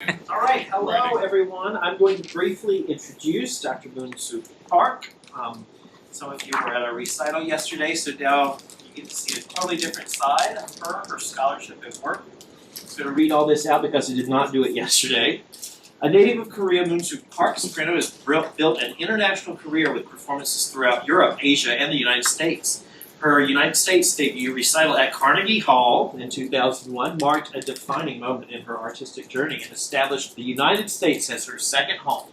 All right, hello everyone. I'm going to briefly introduce Dr. Moon-Sook Park. Some of you were at our recital yesterday, so now you get to see a totally different side of her scholarship and work. I'm going to read all this out because I did not do it yesterday. A native of Korea, Moon-Sook Park soprano has built an international career with performances throughout Europe, Asia, and the United States. Her United States debut recital at Carnegie Hall in 2001 marked a defining moment in her artistic journey and established the United States as her second home.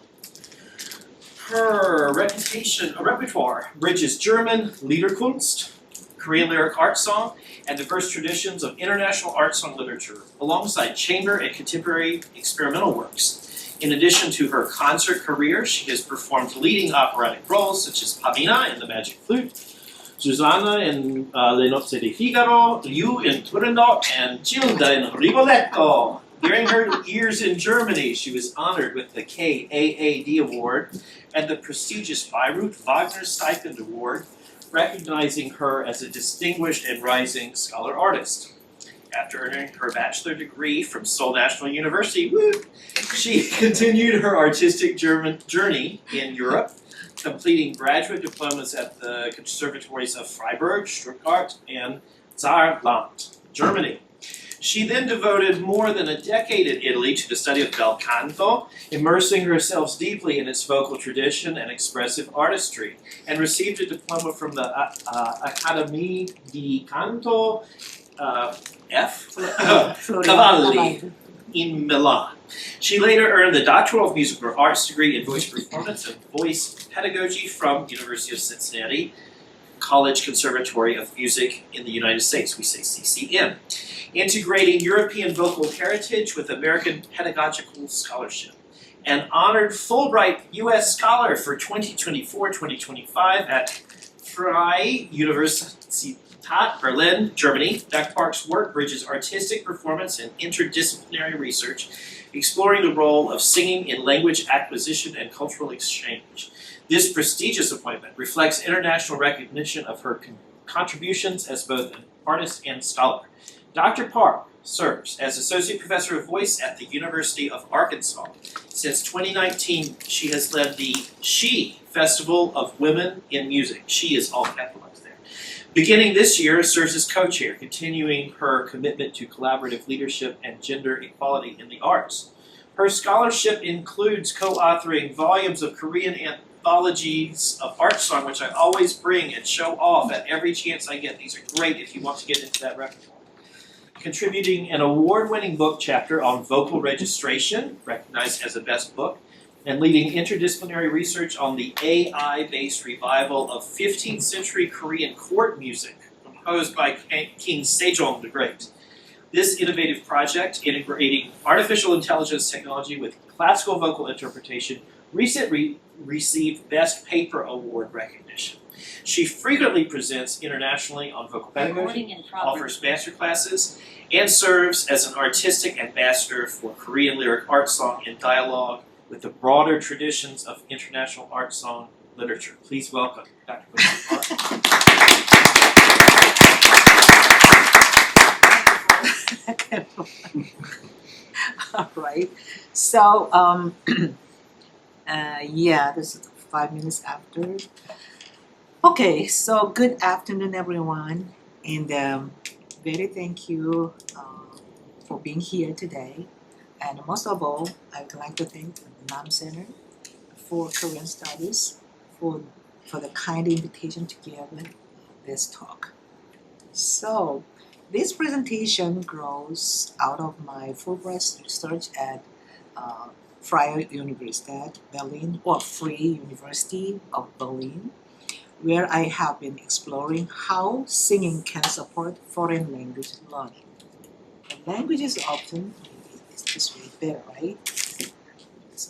Her repertoire bridges German Liederkunst, Korean lyric art song, and diverse traditions of international art song literature, alongside chamber and contemporary experimental works. In addition to her concert career, she has performed leading operatic roles such as Pamina in The Magic Flute, Susanna in Le Nozze di Figaro, Liu in Turandot, and Gilda in Rigoletto. During her years in Germany, she was honored with the KAAD Award and the prestigious Bayreuth Wagner Stipend Award, recognizing her as a distinguished and rising scholar artist. After earning her bachelor degree from Seoul National University, she continued her artistic journey in Europe, completing graduate diplomas at the conservatories of Freiburg, Stuttgart, and Saarland, Germany. She then devoted more than a decade in Italy to the study of bel canto, immersing herself deeply in its vocal tradition and expressive artistry, and received a diploma from the Accademia di Canto Cavalli in Milan. She later earned the Doctoral of Musical Arts degree in voice performance and voice pedagogy from University of Cincinnati College Conservatory of Music in the United States, we say CCM, integrating European vocal heritage with American pedagogical scholarship. An honored Fulbright U.S. Scholar for 2024-2025 at Freie Universität Berlin, Germany, Dr. Park's work bridges artistic performance and interdisciplinary research, exploring the role of singing in language acquisition and cultural exchange. This prestigious appointment reflects international recognition of her contributions as both an artist and scholar. Dr. Park serves as Associate Professor of Voice at the University of Arkansas. Since 2019, she has led the SHE Festival of Women in Music. SHE is all capitalized there. Beginning this year, serves as co-chair, continuing her commitment to collaborative leadership and gender equality in the arts. Her scholarship includes co-authoring volumes of Korean anthologies of art song, which I always bring and show off at every chance I get. These are great if you want to get into that repertoire. Contributing an award-winning book chapter on vocal registration, recognized as a best book, and leading interdisciplinary research on the AI-based revival of 15th century Korean court music composed by King Sejong the Great. This innovative project, integrating artificial intelligence technology with classical vocal interpretation, recently received Best Paper Award recognition. She frequently presents internationally on vocal pedagogy, offers master classes, and serves as an artistic ambassador for Korean lyric art song in dialogue with the broader traditions of international art song literature. Please welcome Dr. Moon-Sook Park. All right. So, yeah, this is 5 minutes after. Okay, so good afternoon, everyone, and very thank you for being here today. And most of all, I would like to thank the NAM Center for Korean Studies for the kind invitation to give this talk. So, this presentation grows out of my Fulbright research at Freie Universität Berlin, or Free University of Berlin, where I have been exploring how singing can support foreign language learning. The language is often, it's this way better, right?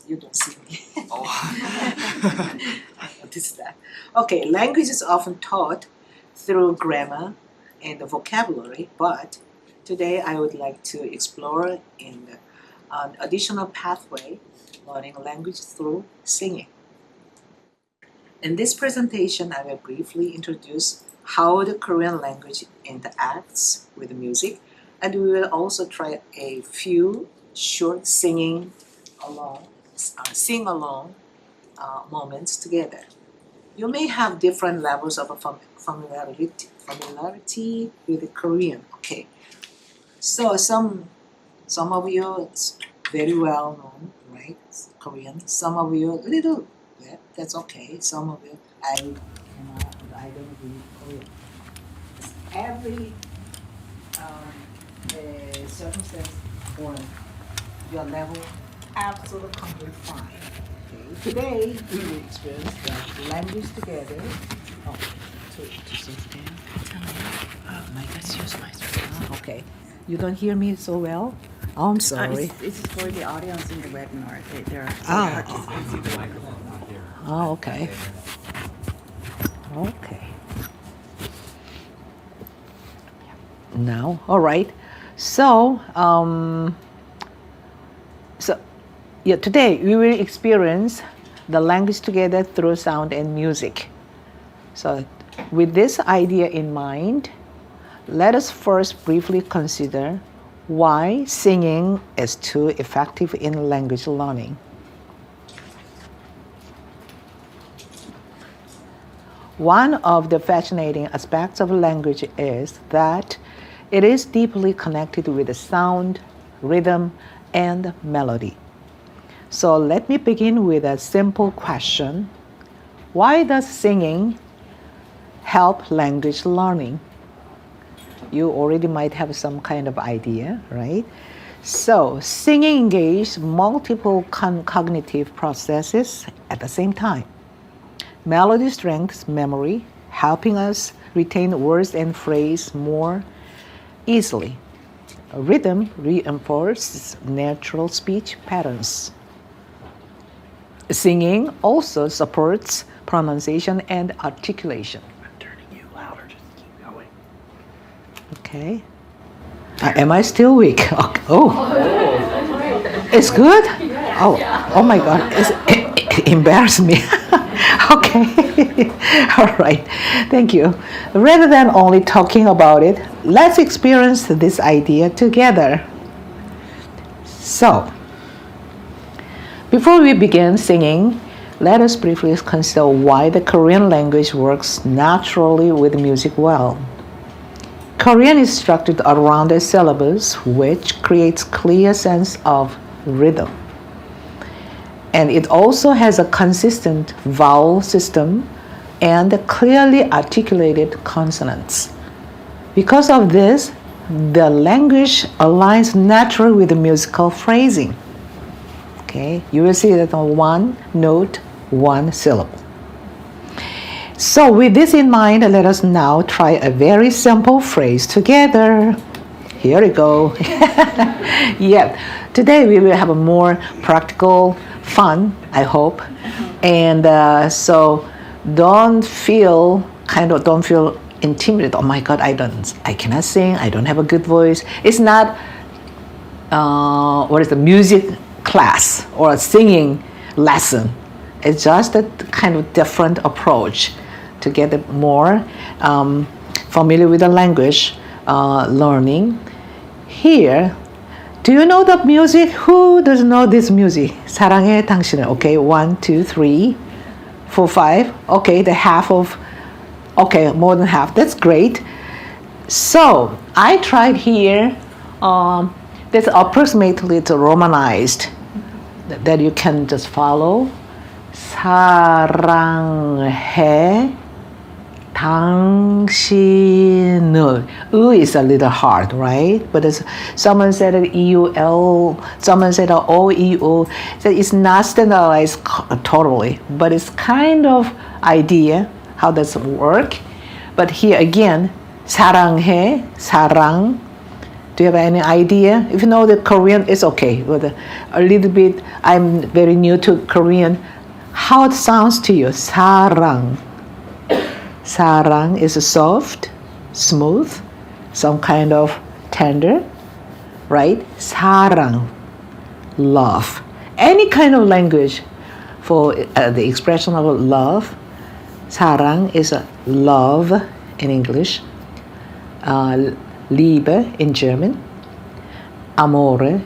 You don't see me. Oh. I noticed that. Okay, language is often taught through grammar and the vocabulary, but today I would like to explore in an additional pathway, learning language through singing. In this presentation, I will briefly introduce how the Korean language interacts with music, and we will also try a few short singing along, sing along moments together. You may have different levels of familiarity with the Korean. Okay, so some of you it's very well known, right? Korean. Some of you a little bit. That's okay. Some of you I don't read Korean. Every circumstance or your level absolutely completely fine. Okay. Today we will experience the language together. Oh, to sit down. My God, use my screen. Okay. You don't hear me so well? Oh, I'm sorry. It's for the audience in the webinar. They're Oh. participants. Oh, okay. Okay. Now, all right. So, today we will experience the language together through sound and music. So, with this idea in mind, let us first briefly consider why singing is too effective in language learning. One of the fascinating aspects of language is that it is deeply connected with the sound, rhythm, and melody. So let me begin with a simple question. Why does singing help language learning? You already might have some kind of idea, right? So singing engages multiple cognitive processes at the same time. Melody strengthens memory, helping us retain words and phrases more easily. Rhythm reinforces natural speech patterns. Singing also supports pronunciation and articulation. I'm turning you louder, just keep going. Okay. Am I still weak? Oh, it's good? Oh my God, it embarrassed me. Okay, all right, thank you. Rather than only talking about it, let's experience this idea together. So, before we begin singing, let us briefly consider why the Korean language works naturally with music well. Korean is structured around the syllables, which creates clear sense of rhythm. And it also has a consistent vowel system and clearly articulated consonants. Because of this, the language aligns naturally with the musical phrasing. Okay, you will see that on one note, one syllable. So with this in mind, let us now try a very simple phrase together. Here we go. Yeah, today we will have a more practical, fun, I hope. And so don't feel intimidated. Oh my God, I cannot sing. I don't have a good voice. It's not music class or a singing lesson. It's just a kind of different approach to get more familiar with the language learning. Here, do you know the music? Who doesn't know this music? 사랑해 당신을. Okay, 1, 2, 3, 4, 5. Okay, more than half. That's great. So I tried here. That's approximately it's romanized that you can just follow. 사랑해 당신을. Is a little hard, right? But someone said it EUL, someone said OEO. So it's not standardized totally, but it's kind of idea how does it work. But here again, 사랑해, 사랑. Do you have any idea? If you know the Korean, it's okay. But a little bit, I'm very new to Korean. How it sounds to you? 사랑. Sarang is soft, smooth, some kind of tender, right? Sarang, love. Any kind of language for the expression of love. Sarang is love in English, Liebe in German, Amore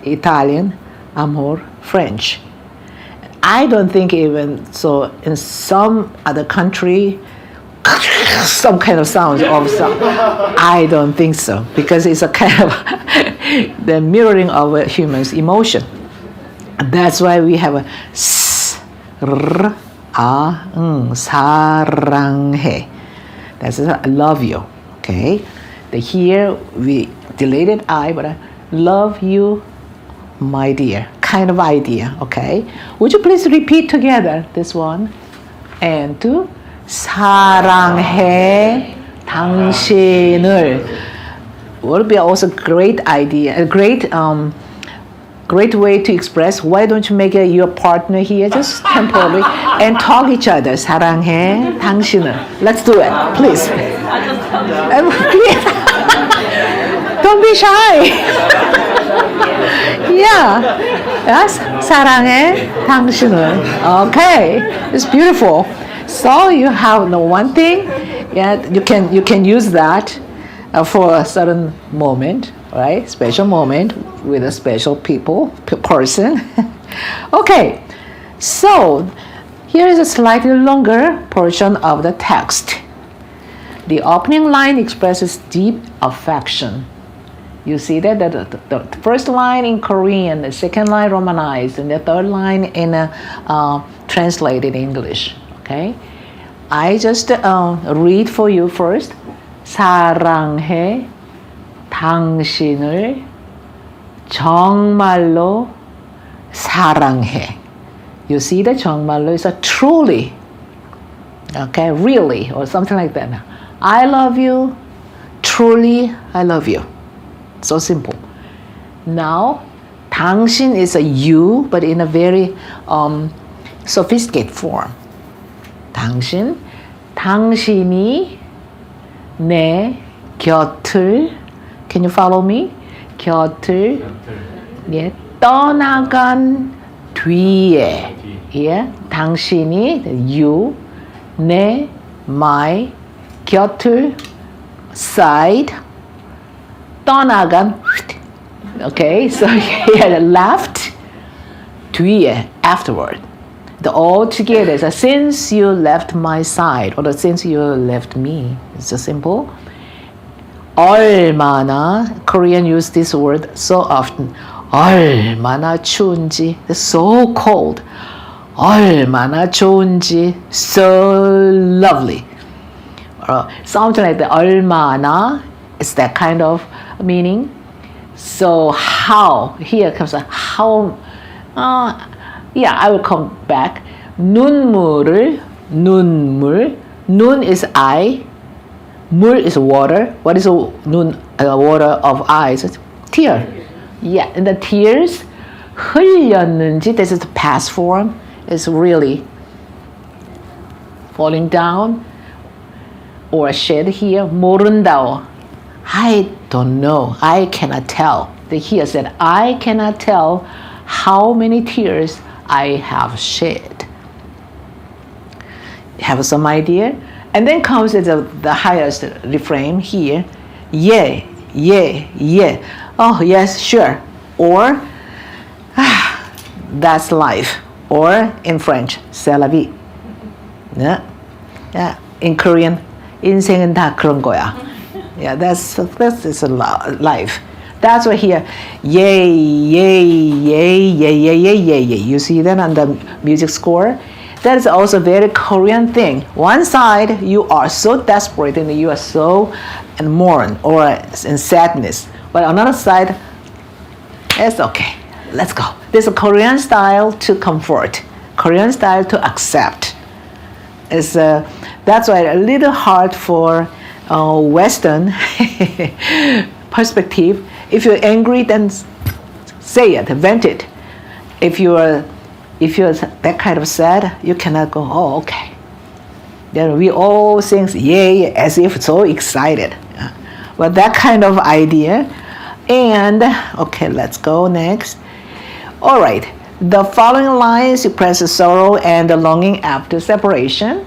Italian, amor, French. I don't think even so in some other country, some kind of sounds of some. I don't think so because it's a kind of the mirroring of a human's emotion. That's why we have a s, r, a, 사랑해. That's I love you. Okay. The here we deleted I, but I love you, my dear. Kind of idea. Okay. Would you please repeat together this one and two. 사랑해 당신을 would be also great idea, a great way to express. Why don't you make your partner here just temporarily and talk each other? 사랑해 당신을. Let's do it, please. Don't be shy. Yeah. Yes. 사랑해 당신을. Okay. It's beautiful. So you have the one thing, yeah, you can use that for a certain moment, right? Special moment with a special person. Okay, so here is a slightly longer portion of the text. The opening line expresses deep affection. You see that the first line in Korean, the second line Romanized, and the third line in translated English. Okay, I just read for you first. 사랑해 당신을 정말로 사랑해. You see that 정말로 is a truly, okay, really, or something like that. I love you, truly I love you. So simple. Now, 당신 is a you, but in a very sophisticated form. 당신이 내 곁을, can you follow me? 곁을 예, 떠나간 뒤에, 예, 당신이 you, 내 my 곁을 side, 떠나간, okay, so here left, 뒤에 afterward. The all together is since you left my side or since you left me. It's just simple. 얼마나, Korean use this word so often. 얼마나 추운지, it's so cold. 얼마나 좋은지, so lovely. Something like that. 얼마나 is that kind of meaning. So how, here comes a how. Yeah, I will come back. 눈물. 눈 is eye. 물 is water. What is water of eyes? It's tear. Yeah, and the tears 흘렸는지, this is the past form. It's really falling down or shed here. 모른다오. I don't know. I cannot tell. The here said, I cannot tell how many tears I have shed. Have some idea? And then comes the highest refrain here. Yeah. Oh, yes, sure. Or, that's life. Or in French, c'est la vie. Yeah. In Korean, 인생은 다 그런 거야. Yeah, that's a life. That's why here, yay. You see that on the music score? That is also a very Korean thing. One side, you are so desperate and you are so and mourn or in sadness. But another side, it's okay. Let's go. There's a Korean style to comfort, Korean style to accept. That's why a little hard for Western perspective. If you're angry, then say it, vent it. If you're that kind of sad, you cannot go, oh, okay. Then we all sing yay as if so excited. But that kind of idea. And, okay, let's go next. All right. The following lines express sorrow and the longing after separation.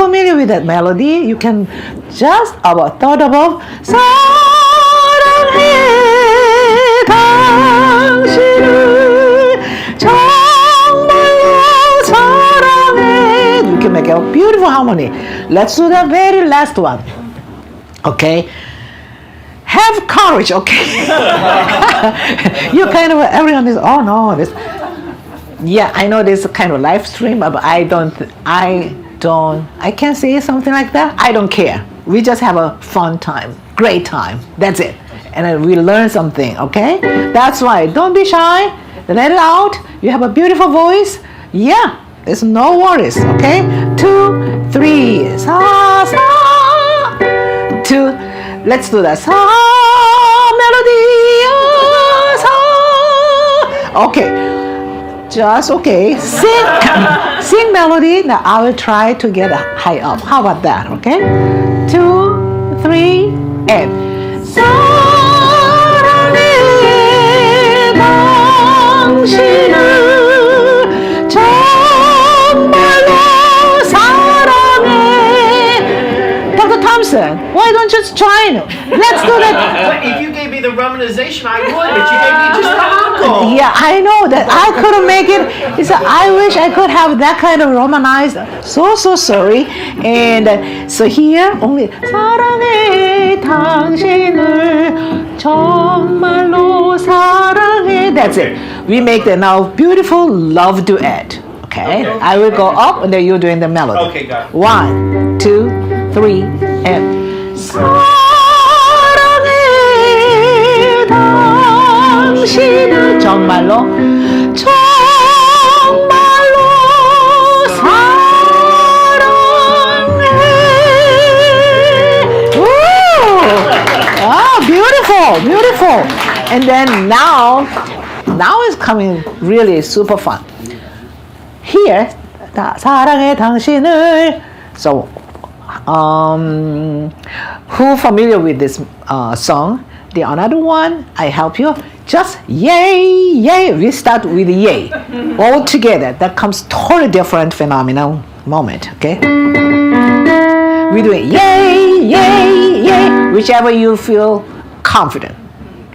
familiar with that melody, you can just about thought above 사랑해 당신을 정말로 사랑해. You can make a beautiful harmony. Let's do the very last one. Okay? Have courage, okay? You kind of, everyone is, oh no, this. Yeah, I know this is kind of live stream, but I can't say something like that. I don't care. We just have a fun time, great time. That's it. And then we learn something, okay? That's why, don't be shy. Let it out. You have a beautiful voice. Yeah, there's no worries, okay? 2, 3, sa, sa. 2, let's do that. Sa, melody, sa. Okay. Just okay. Sing melody. Now I will try to get high up. How about that? Okay. 2, 3, and 사랑해 당신을 정말로 사랑해. Dr. Thompson, why don't you try it? Let's do that. But if you gave me the romanization, I would, but you gave me just the uncle. Yeah, I know that I couldn't make it. It's I wish I could have that kind of romanized. So sorry. And so here only 사랑해 당신을 정말로 사랑해. That's it. We make the now beautiful love duet. Okay? I will go up and then you're doing the melody. Okay, got it. 1, 2, 3, and 사랑해 당신을 정말로 사랑해. Woo! Ah, beautiful. And then now is coming really super fun. Here, 사랑해 당신을. So, who familiar with this song? The another one, I help you. Just yay. We start with yay. All together. That comes totally different phenomenal moment. Okay. We do it yay. Whichever you feel confident.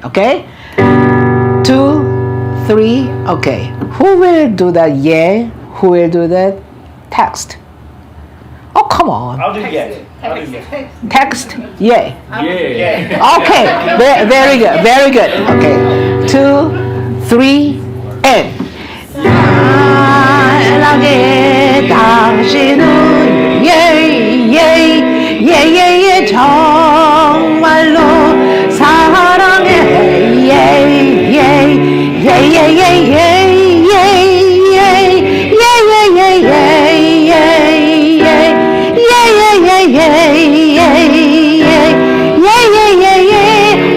Okay. 2, 3. Okay. Who will do the yay? Who will do the text? Oh, come on. I'll do yay. Text, yay. Yeah. Okay, very good. Okay, 2, 3, and. 사랑해 당신은 예 정말로 사랑해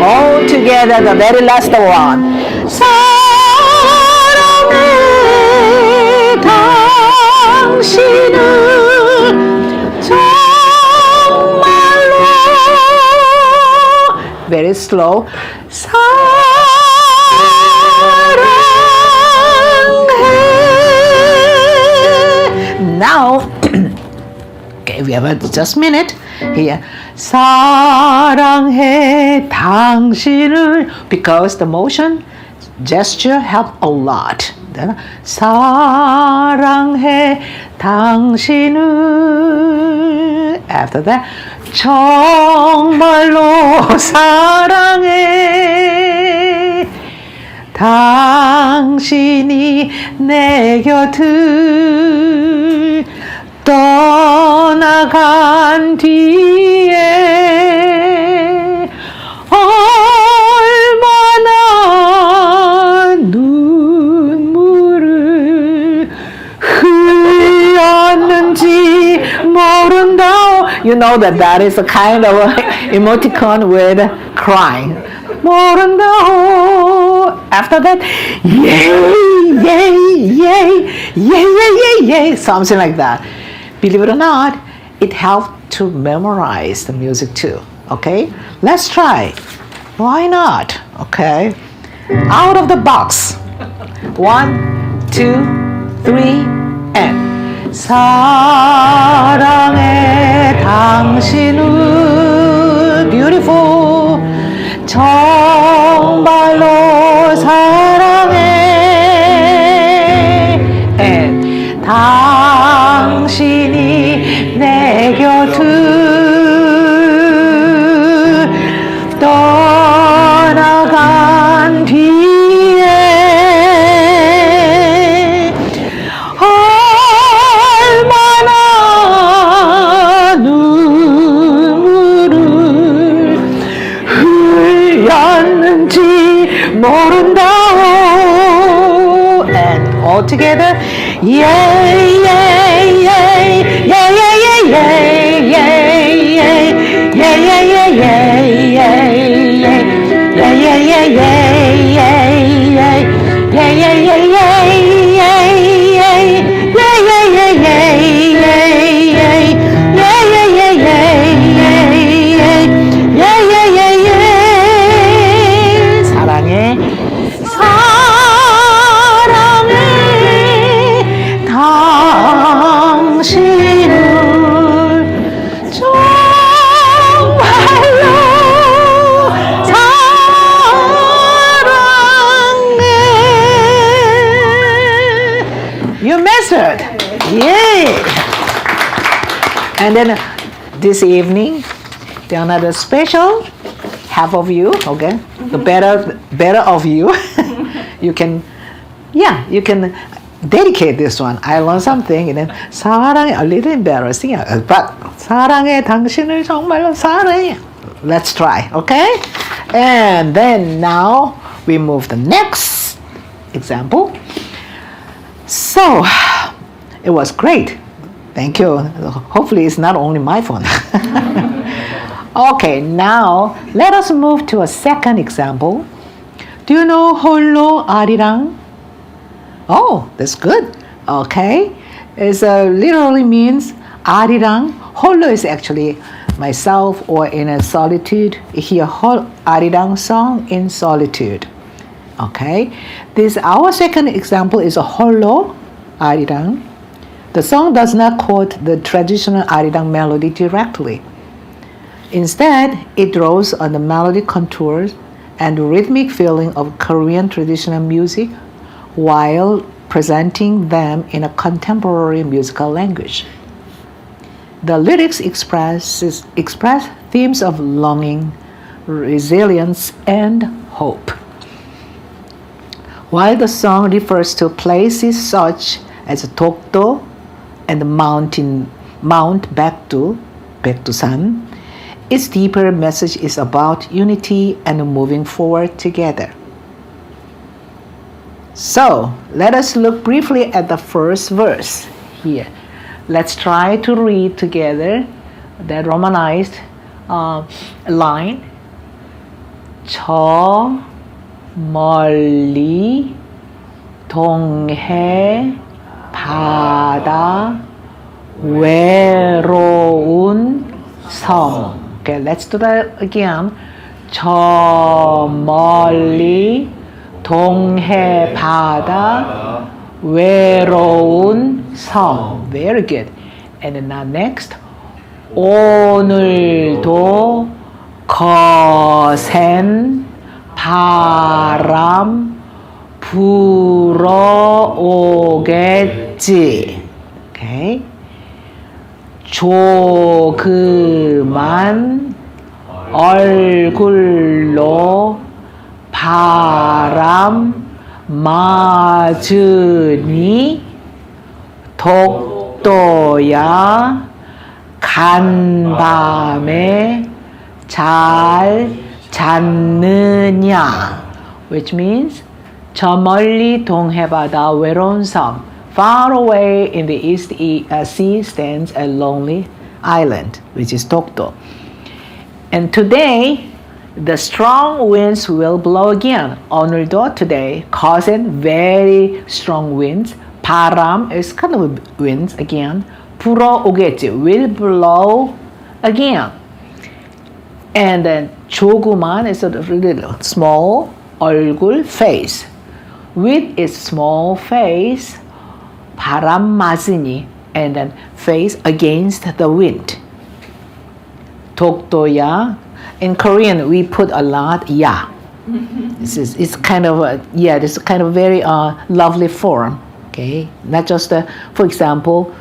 all together the very last one. 사랑해 당신을 정말로 very slow. 사랑해. Now okay, we have just a minute here. 사랑해 당신을, because the motion gesture help a lot. Then 사랑해 당신을. After that, 정말로 사랑해 당신이 내 곁을 떠나간 뒤에 얼마나 눈물을 흘렸는지 모른다. You know that is a kind of emoticon with crying. 모른다. After that, yay, something like that. Believe it or not, it helps to memorize the music too. Okay, let's try. Why not? Okay, out of the box. 1, 2, 3, and. 사랑해 당신을 beautiful 정말로 사랑해 and 당신이 내 곁을 떠나간 뒤에 얼마나 눈물을 흘렸는지 모른다오 and all together yeah yeah yeah yeah yeah yeah yeah yeah yeah yeah yeah yeah yeah 사랑해 당신을 정말로 사랑해. You mastered. Yay! And then this evening, the another special half of you, okay? The better of you, you can dedicate this one. I learned something, and then 사랑해, a little embarrassing, but 사랑해 당신을 정말로 사랑해. Let's try, okay? And then now we move the next example. So it was great. Thank you. Hopefully it's not only my phone. Okay, now let us move to a second example. Do you know 홀로 아리랑? Oh, that's good. Okay. It literally means 아리랑. 홀로 is actually myself or in a solitude. Here, 아리랑 song in solitude. Okay. Our second example is a 홀로 아리랑. The song does not quote the traditional 아리랑 melody directly. Instead, it draws on the melodic contours and rhythmic feeling of Korean traditional music while presenting them in a contemporary musical language. The lyrics express themes of longing, resilience, and hope. While the song refers to places such as Dokdo and the Mount Baekdusan, its deeper message is about unity and moving forward together. So, let us look briefly at the first verse here. Let's try to read together the romanized line. 저 멀리 동해 바다 외로운 섬. Okay, let's do that again. 저 멀리 동해 바다 외로운 섬. Very good. And then now next. 오늘도 거센 바람 불어오겠지. Okay. 조그만 얼굴로 바람 맞으니 독도야 간밤에 잘 잤느냐, which means 저 멀리 동해바다 외로운 섬. Far away in the East Sea stands a lonely island, which is Dokdo. And today, the strong winds will blow again. 오늘도 today, causing very strong winds. 바람 is kind of winds again. 불어오겠지, will blow again. And then 조그만 is a little small 얼굴, face. With its small face, 바람 맞으니, and then face against the wind. Tokdoya. In Korean, we put a lot ya. It's kind of this is kind of very lovely form. Okay, not just for example,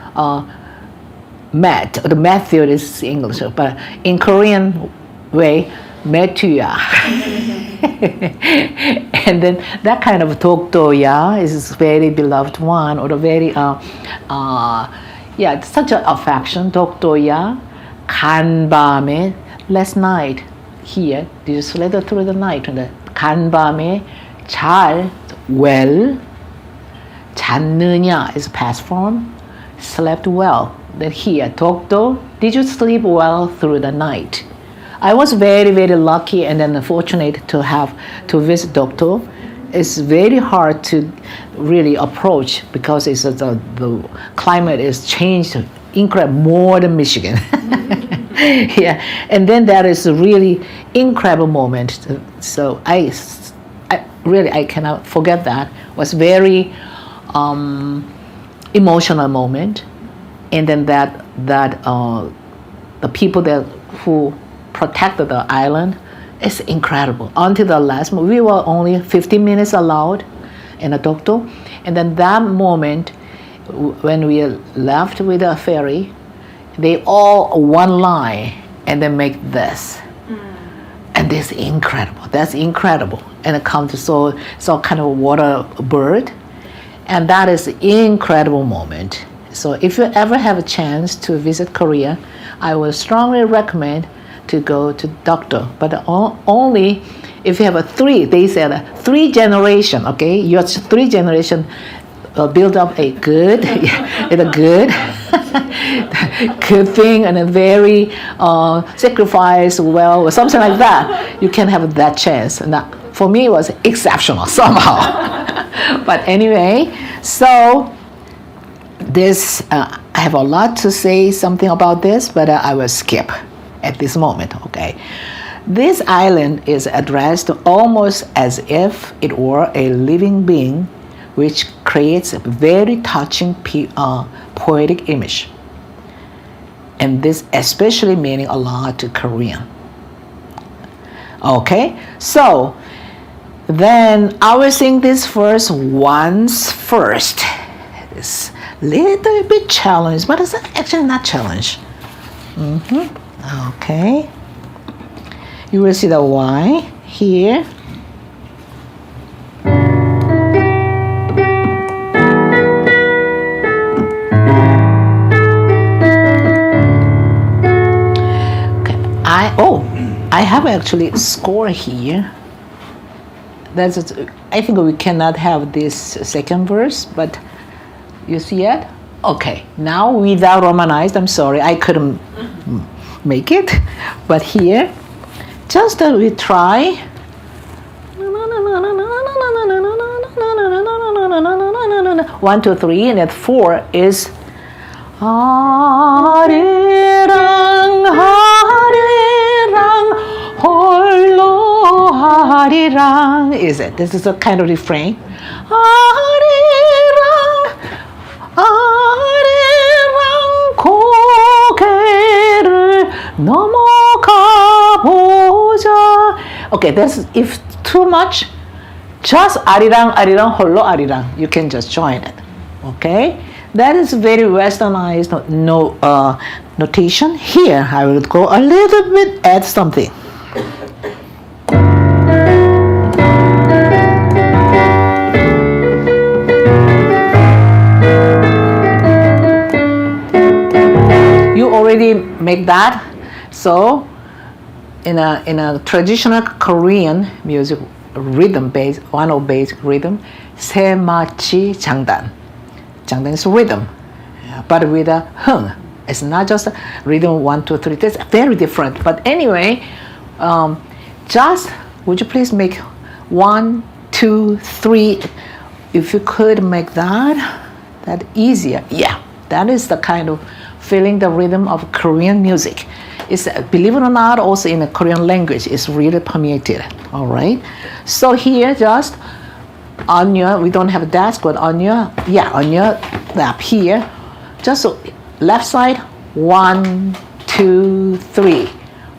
mat. The mat theory is English, but in Korean way, metuya. And then that kind of tokdoya is very beloved one, or a very it's such an affection. Tokdoya, 간밤에, last night. Here, did you sleep through the night? 간밤에 잘, well. 잤느냐 is past form. Slept well. Then here, dokdo, did you sleep well through the night? I was very, very lucky and then fortunate to visit Dokdo. It's very hard to really approach because the climate is changed incredible more than Michigan. Yeah, and then that is a really incredible moment. So I cannot forget that. It was very emotional moment, and then that the people who protected the island is incredible. Until the last moment, we were only 15 minutes allowed in a Dokdo, and then that moment when we left with a ferry, they all one line and then make this. And this is incredible. That's incredible. And it comes to so kind of water bird. And that is an incredible moment. So if you ever have a chance to visit Korea, I would strongly recommend to go to Dokdo. But only if you have they said three generation, okay? Your three generation build up a good, good thing and a very sacrifice well or something like that. You can have that chance. And that, for me, it was exceptional somehow. But anyway, so this I have a lot to say something about this, but I will skip at this moment. Okay, this island is addressed almost as if it were a living being, which creates a very touching poetic image. And this especially meaning a lot to Korean. Okay, so then I will sing this verse once first. It's a little bit challenged, but it's actually not challenge. Okay, you will see the Y here. I have actually a score here. I think we cannot have this second verse, but you see it? Okay, now without romanized, I'm sorry, I couldn't make it. But here, just we try. 1, 2, 3, and at 4 is Arirang, Arirang, 홀로 Arirang. Is it? This is a kind of refrain. Arirang, Arirang, 고개를 넘어가 보자. Okay, that's if too much. Just Arirang, Arirang, 홀로 Arirang. You can just join it. Okay? That is very westernized notation. Here, I will go a little bit, add something. You already make that. So, in a traditional Korean music rhythm based, one basic rhythm, 세마치 장단. 장단 is rhythm, but with a hung. It's not just a rhythm 1, 2, 3. That's very different. But anyway, just would you please make 1, 2, 3? If you could make that easier. Yeah, that is the kind of feeling the rhythm of Korean music. It's, believe it or not, also in the Korean language, it's really permeated. All right. So here, just on your, we don't have a desk, but on your lap here, just so left side, 1, 2, 3.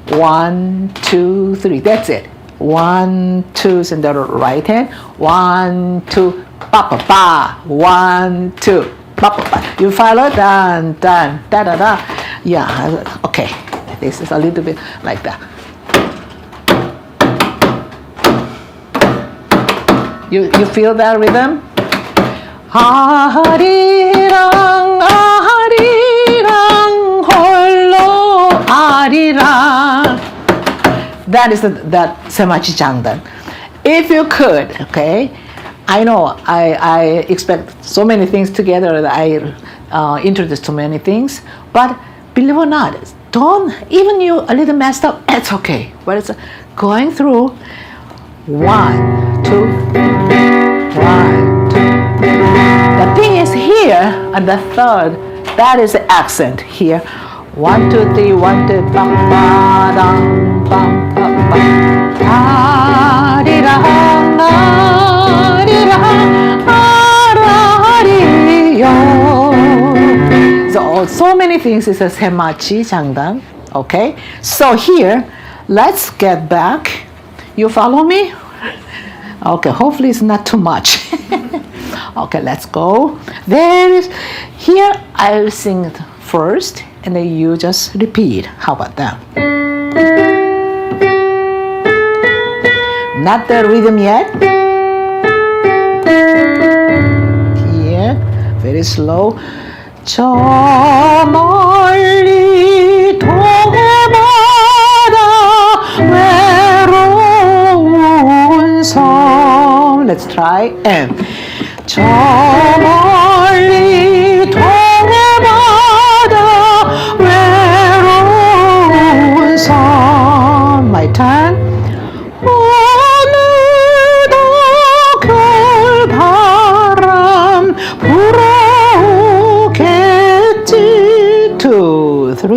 1, 2, 3. That's it. 1, 2, and the right hand. 1, 2, pa pa pa. 1, 2, pa pa pa. You follow? Dun, dun, da da da. Yeah, okay. This is a little bit like that. You feel that rhythm? Arirang, arirang, 홀로 아리랑. That is that semachi 장단. If you could, okay, I know I expect so many things together that I introduce too many things, but believe it or not, don't, even you a little messed up, it's okay. But it's going through 1, 2, 1, 2. The thing is here, and the third, that is the accent here. 1, 2, 3, 1, 2, bam, ba, dum, bam, ba, ba. Arirang, arirang, arariyo. So many things is a semachi 장단. Okay, so here, let's get back. You follow me? Okay, hopefully it's not too much. Okay, let's go. Here I'll sing first, and then you just repeat. How about that? Not the rhythm yet. Here, very slow. 저 멀리 동해바다 외로운 섬. Let's try. And 저 멀리 동해바다 외로운 섬. My turn. 오늘도 겨울바람 불어오겠지. 2, 3.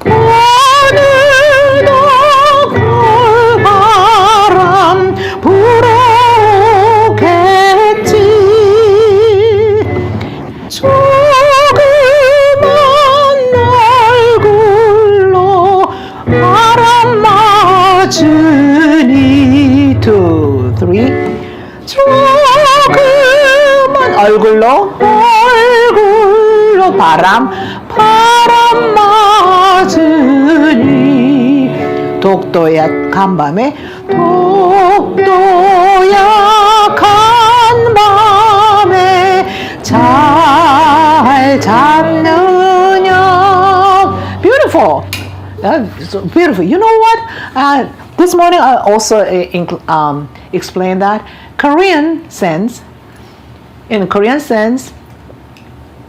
오늘도 겨울바람 불어오겠지. 조그만 얼굴로 바람 맞으니. 2, 3. 조그만 얼굴로 바람 맞으니. 독도약한 밤에 독도약한 밤에 잘 잡느냐. Beautiful. So beautiful. You know what? This morning I also explained that Korean sense. In Korean sense,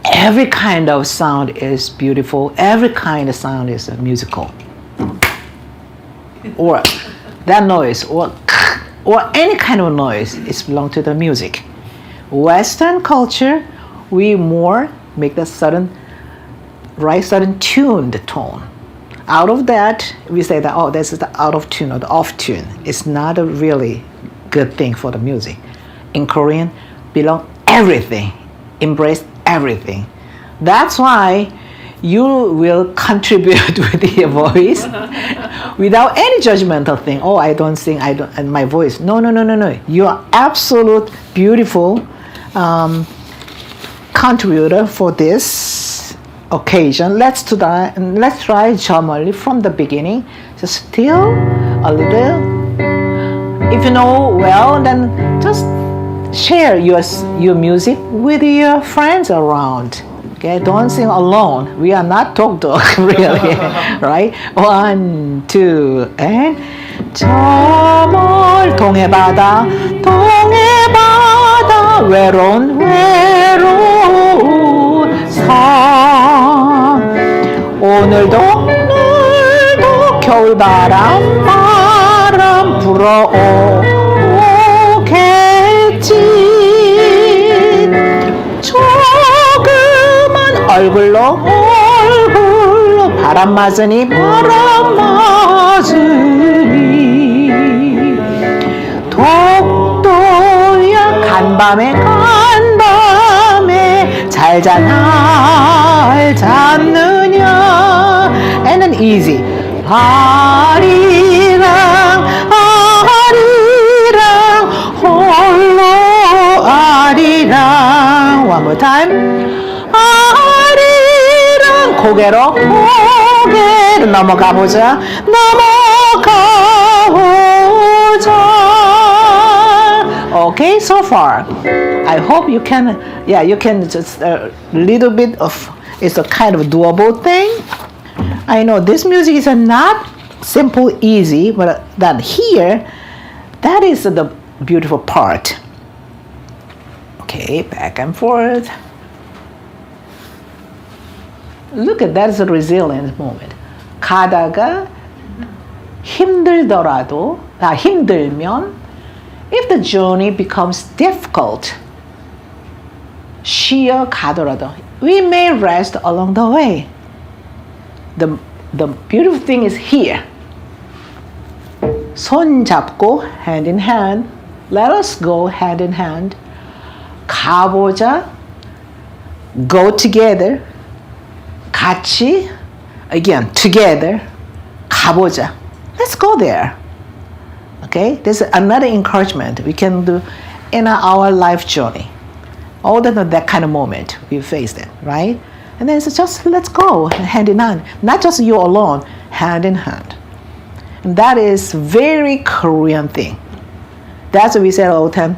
every kind of sound is beautiful. Every kind of sound is musical. Or that noise, or any kind of noise, is belong to the music. Western culture, we more make the certain tuned tone. Out of that, we say that, oh, this is the out of tune or the off tune. It's not a really good thing for the music. In Korean, belong everything, embrace everything. That's why you will contribute with your voice without any judgmental thing. Oh, I don't sing, and my voice. No. You are absolute beautiful contributor for this occasion. Let's try 저 멀리 from the beginning. Just still a little. If you know well, then just share your music with your friends around. Okay, don't sing alone. We are not talk dog, really, right? 1, 2, and 저 멀 동해바다 외로운 섬. 오늘도 겨울바람 불어오겠지. 조그만 얼굴로 바람 맞으니 독도야 간밤에 잘 자나 날 잡느냐. And then easy. 아리랑 아리랑 홀로 아리랑. One more time. 아리랑 고개로 넘어가 보자. 넘어가 보자. Okay, so far. I hope you can, you can just a little bit of, it's a kind of doable thing. I know this music is not simple, easy, but that here, that is the beautiful part. Okay, back and forth. Look at that, is a resilient moment. 가다가 힘들면, if the journey becomes difficult, 쉬어가더라도, we may rest along the way. The beautiful thing is here. 손 잡고, hand in hand. Let us go hand in hand. 가보자. Go together. 같이. Again, together. 가보자. Let's go there. Okay? There's another encouragement we can do in our life journey. All that kind of moment we face it, right? And then it's just let's go hand in hand. Not just you alone, hand in hand. And that is very Korean thing. That's what we say all the time.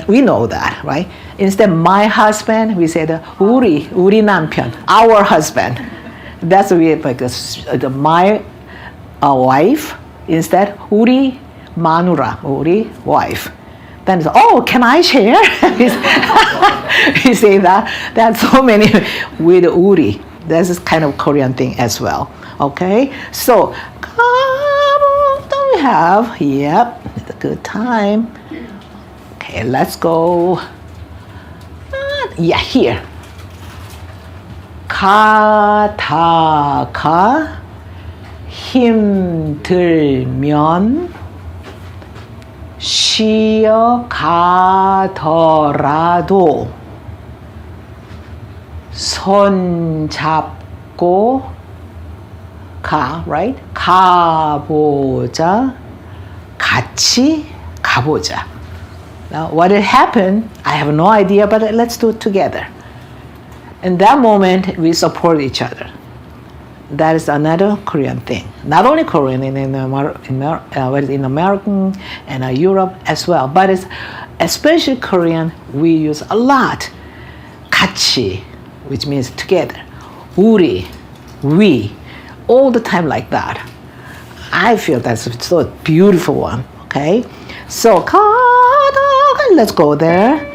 We know that, right? Instead my husband, we say 우리 남편, our husband. That's what we like my wife. Instead 우리 마누라, 우리 wife. Then it's, oh, can I share? We say that. There's so many with 우리. That's this kind of Korean thing as well. Okay? So, don't we have? Yep, it's a good time. Okay, let's go. Here. 가다가 힘들면 쉬어가더라도 손 잡고 right? 가보자. 같이 가보자. Now, what will happen? I have no idea, but let's do it together. In that moment, we support each other. That is another Korean thing. Not only Korean, in American and Europe as well. But it's especially Korean, we use a lot. 같이, which means together. 우리, we, all the time like that. I feel that's so beautiful one. Okay, so let's go there.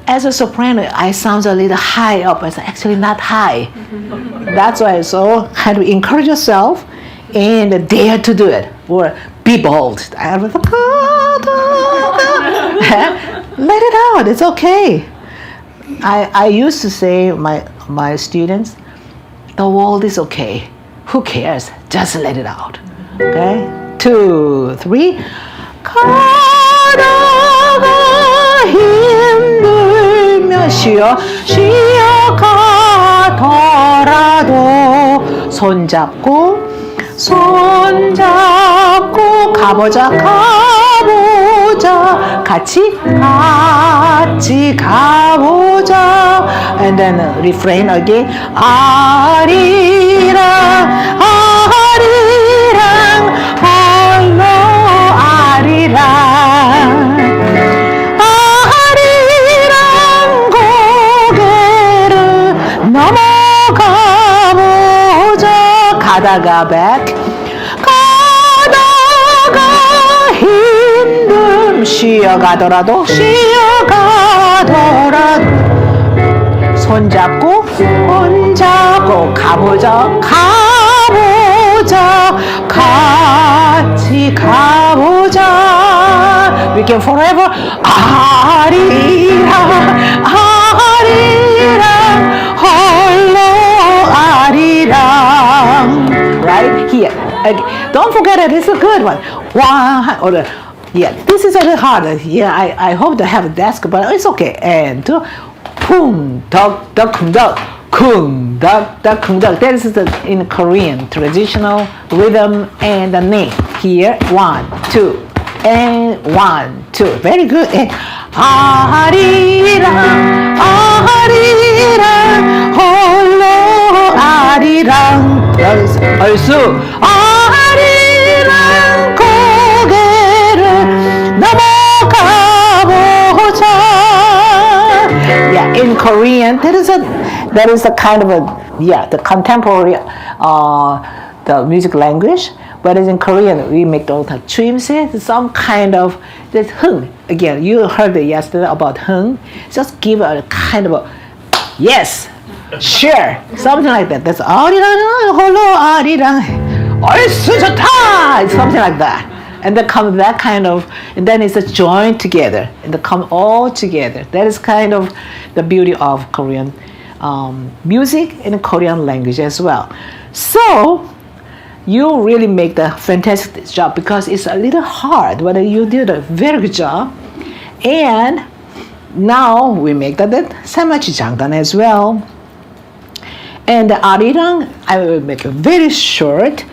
As a soprano, I sound a little high up. It's actually not high. That's why so kind of encourage yourself and dare to do it or be bold. Let it out. It's okay. I used to say my students, the world is okay. Who cares? Just let it out. Okay. 2, 3. 가다가 힘들면 쉬어가더라도 손잡고 가보자 같이 가보자. And then refrain again. 아리랑 홀로 아리랑 고개를 넘어가 보자. 가다가 back. 가다가 힘듦 쉬어가더라도 손잡고 가보자 같이 가보자. We can forever 아리랑 홀로 아리랑. Right here. Don't forget it. It's a good one. This is a little harder. I hope to have a desk, but it's okay. And 2, 쿵덕 kungdak, that is in Korean traditional rhythm and the name. Here, 1, 2, and 1, 2. Very good. And 아리랑, 아리랑, 홀로 아리랑. That is 얼쑤. 아리랑 고개를 넘어가 보자. Yeah, in Korean, that is a kind of the contemporary the music language. But in Korean, we make all the 추임새, some kind of this hung. Again, you heard it yesterday about hung. Just give a kind of a yes, sure, something like that. That's 아리랑 홀로 아리랑 얼쑤 좋다, something like that. And then come that kind of, and then it's a joined together, and they come all together. That is kind of the beauty of Korean music and Korean language as well. So you really make the fantastic job because it's a little hard, but you did a very good job. And now we make the 삼마치장단 as well. And the Arirang, I will make it very short.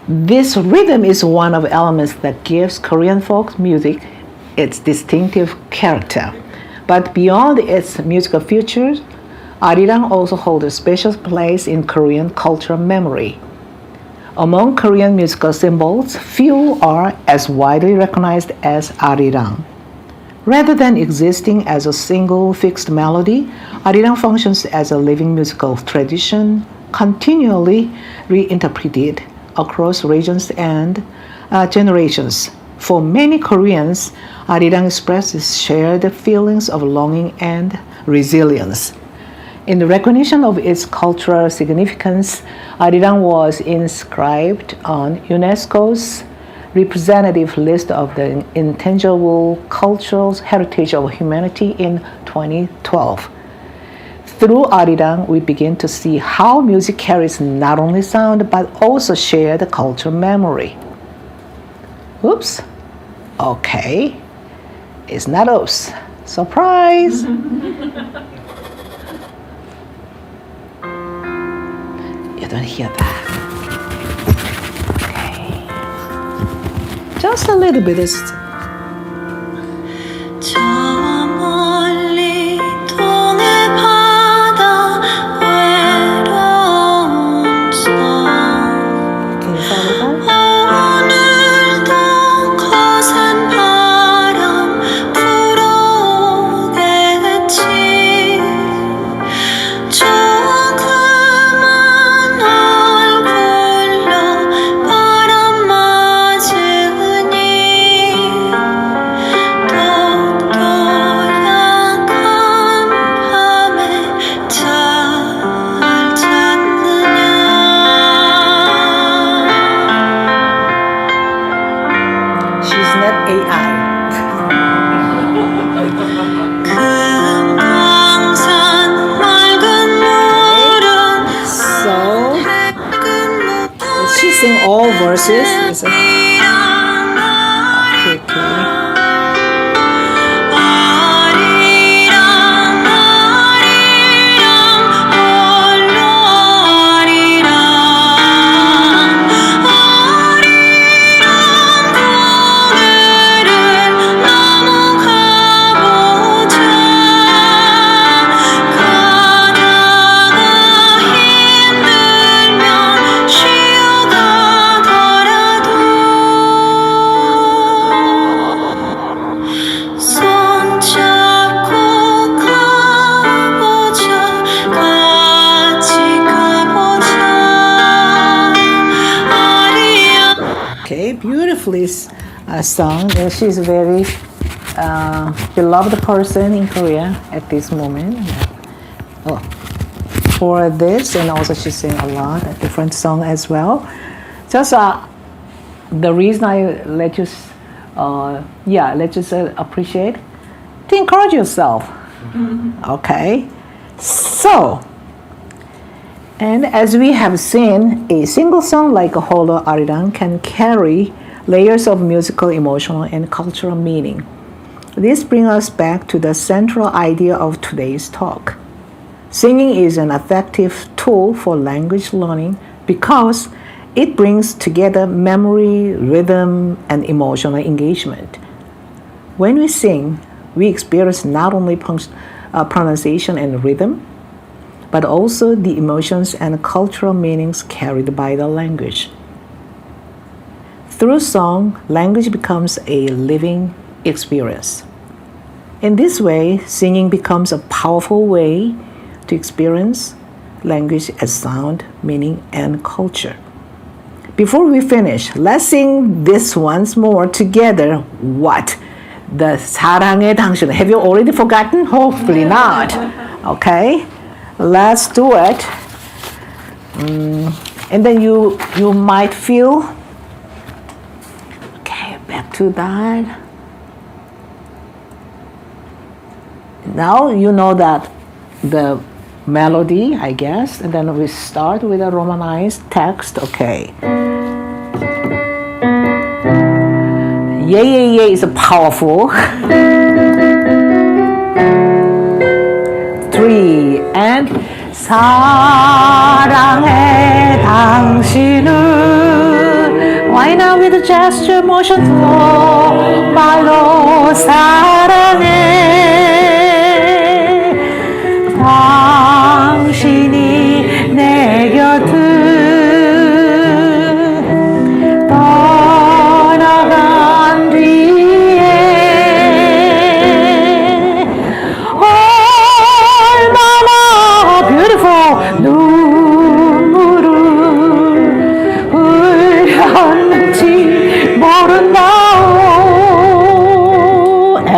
This rhythm is one of the elements that gives Korean folk music its distinctive character. But beyond its musical features, Arirang also holds a special place in Korean cultural memory. Among Korean musical symbols, few are as widely recognized as Arirang. Rather than existing as a single fixed melody, Arirang functions as a living musical tradition, continually reinterpreted across regions and generations. For many Koreans, Arirang expresses shared feelings of longing and resilience. In the recognition of its cultural significance, Arirang was inscribed on UNESCO's representative list of the intangible cultural heritage of humanity in 2012. Through Arirang, we begin to see how music carries not only sound but also shared cultural memory. Oops. Okay. It's not oops. Surprise! You don't hear that. Okay. Just a little bit. Sing all verses. It's okay. Beautifully sung. She's a very beloved person in Korea at this moment. For this, and also she sings a lot of different songs as well. Just the reason I let you, let you appreciate to encourage yourself. Okay, so. And as we have seen, a single song like Holo Arirang can carry layers of musical, emotional, and cultural meaning. This brings us back to the central idea of today's talk. Singing is an effective tool for language learning because it brings together memory, rhythm, and emotional engagement. When we sing, we experience not only pronunciation and rhythm, but also the emotions and cultural meanings carried by the language. Through song, language becomes a living experience. In this way, singing becomes a powerful way to experience language as sound, meaning, and culture. Before we finish, let's sing this once more together. What? The 사랑의 당신. Have you already forgotten? Hopefully not. Okay, let's do it. And then you might feel. Okay, back to that. Now you know that the melody, I guess, and then we start with a romanized text. Okay. Yeah, yeah, yeah is powerful. 3 and 사랑해 당신을. Why not with a gesture, motion flow? 말로 사랑해 당신이 내 곁을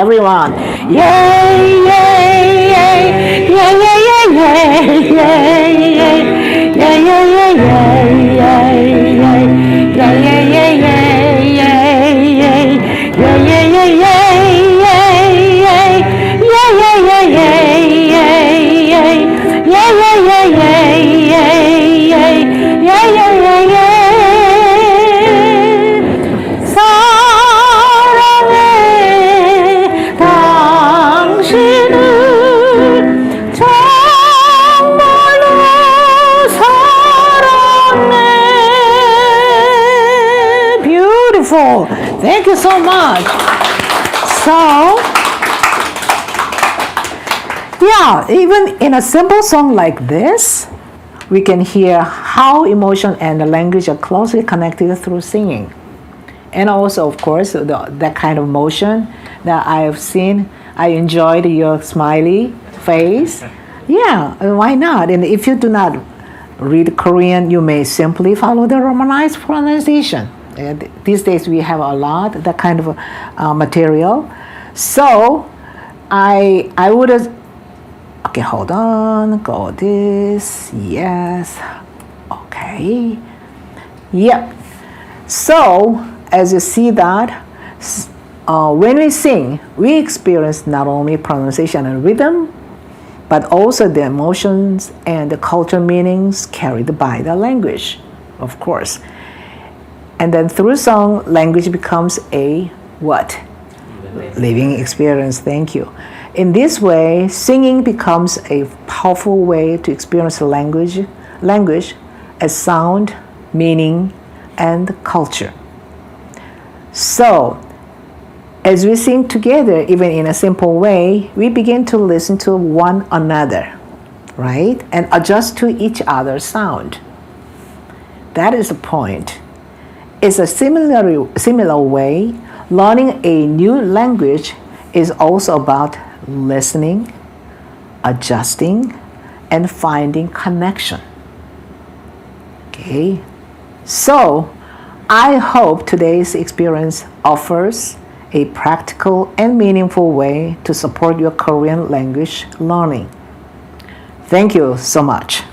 everyone. Yay, yay, yay, yay, yay, yay, yay, yay, yay, yay, Thank you so much. So, yeah, even in a simple song like this, we can hear how emotion and the language are closely connected through singing. And also, of course, that kind of motion that I have seen. I enjoyed your smiley face. Yeah, why not? And if you do not read Korean, you may simply follow the romanized pronunciation. These days we have a lot that kind of material. So I would have, okay, hold on, go this, yes, okay, yep. So as you see that, when we sing, we experience not only pronunciation and rhythm, but also the emotions and the cultural meanings carried by the language, of course. And then through song, language becomes a what? Living experience. Thank you. In this way, singing becomes a powerful way to experience language as sound, meaning, and culture. So, as we sing together, even in a simple way, we begin to listen to one another, right? And adjust to each other's sound. That is the point. It's a similar way, learning a new language is also about listening, adjusting, and finding connection. Okay, so I hope today's experience offers a practical and meaningful way to support your Korean language learning. Thank you so much.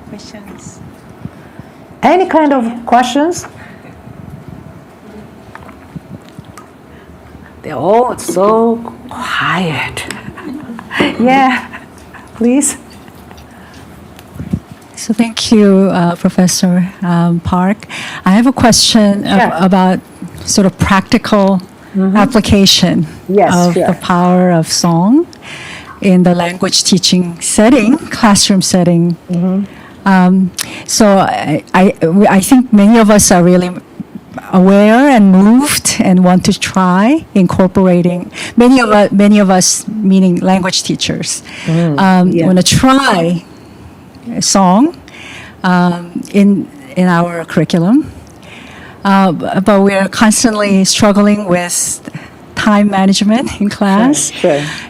Questions? Any kind of questions? They're all so quiet. Yeah, please. So So thank you, Professor Park. I have a question about sort of practical application of the power of song in the language teaching setting, classroom setting. So I think many of us are really aware and moved and want to try incorporating many of us meaning language teachers want to try a song in our curriculum, but we're constantly struggling with time management in class,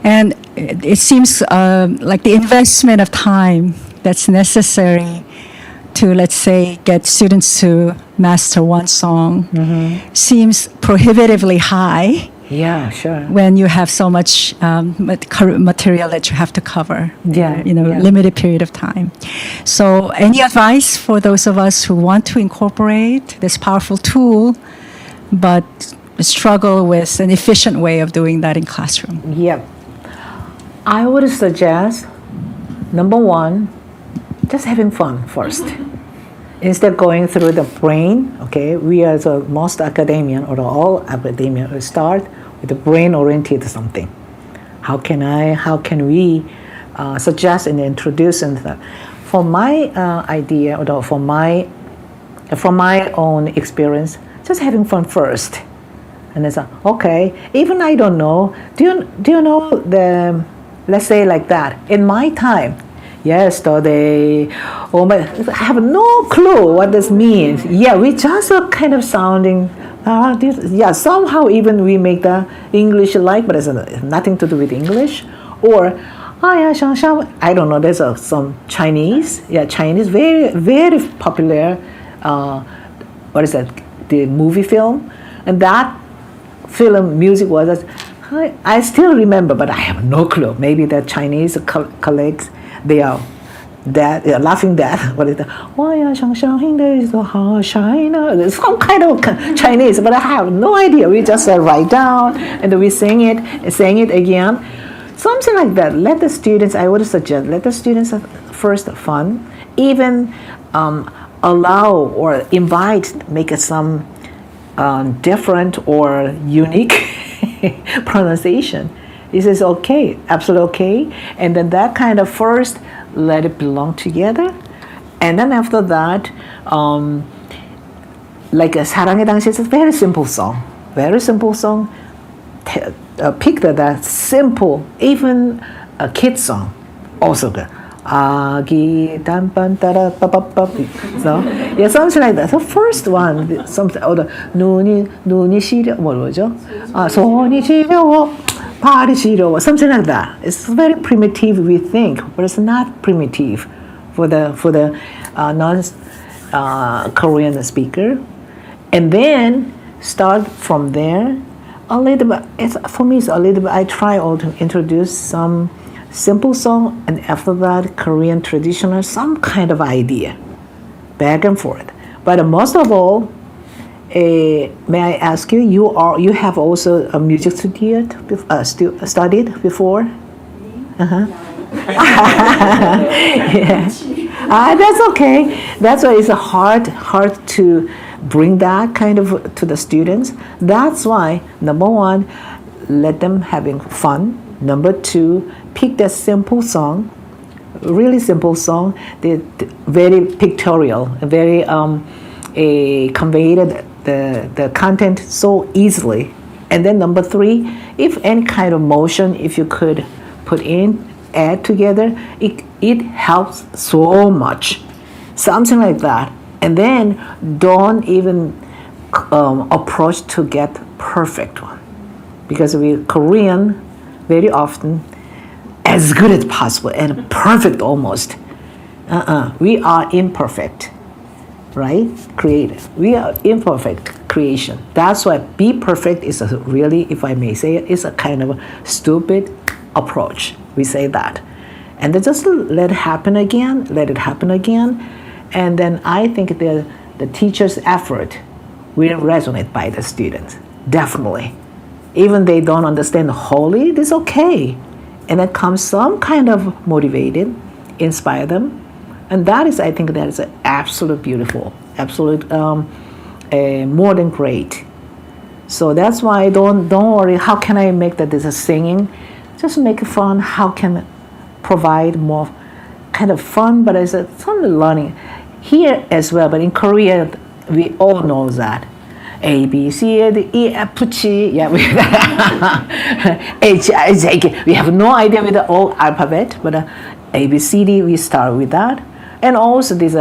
and it seems like the investment of time that's necessary to, let's say, get students to master one song seems prohibitively high. Yeah, sure. When you have so much material that you have to cover, limited period of time. So, any advice for those of us who want to incorporate this powerful tool, but struggle with an efficient way of doing that in classroom? Yeah, I would suggest, number one, just having fun first. Instead of going through the brain, okay, we as a most academia or all academia will start with the brain-oriented something. How can we suggest and introduce into that? For my idea or from my own experience, just having fun first. And it's okay, even I don't know, do you know the, let's say like that, in my time, yesterday, I have no clue what this means. Yeah, we just kind of sounding, somehow even we make the English like, but it's nothing to do with English. Or, I don't know, there's some Chinese, Chinese, very, very popular, what is that, the movie film. And that film music was, I still remember, but I have no clue. Maybe the Chinese colleagues, they are laughing that. What is that? Some kind of Chinese, but I have no idea. We just write down and we sing it again. Something like that. Let the students, I would suggest, let the students have first fun. Even allow or invite, make some different or unique pronunciation. This is okay, absolutely okay. And then that kind of first, let it belong together. And then after that, like 사랑의 당시 is a very simple song. Very simple song. Pick that simple, even a kid's song, also good. 아기 단판 따라 빠빠빠. So yeah, something like that. So first one, something or the 눈이 시려 뭐죠? 손이 시려워, 발이 시려워. Something like that. It's very primitive we think, but it's not primitive for the non Korean speaker. And then start from there. A little bit. For me, it's a little bit. I try to introduce some simple song, and after that, Korean traditional, some kind of idea, back and forth. But most of all, may I ask you? You have also a music studied before? Yeah. That's okay. That's why it's hard to bring that kind of to the students. That's why number one, let them having fun. Number two, pick that simple song, really simple song, very pictorial, very conveyed the content so easily. And then number three, if any kind of motion, if you could add together, it helps so much. Something like that. And then don't even approach to get perfect one. Because we Korean, very often, as good as possible and perfect almost. We are imperfect, right? Creative. We are imperfect creation. That's why be perfect is a really, if I may say it, is a kind of a stupid approach. We say that. And then just let it happen again, And then I think the teacher's effort will resonate by the students, definitely. Even they don't understand wholly, it's okay. And it comes some kind of motivated, inspire them, And that is, I think, that is absolute beautiful, absolute more than great. So that's why don't worry. How can I make that this is singing? Just make it fun. How can provide more kind of fun, but it's some learning here as well. But in Korea, we all know that A, B, C, D, E, F, G. Yeah, H, I, J, K. We have no idea with the old alphabet, but A, B, C, D. We start with that, and also this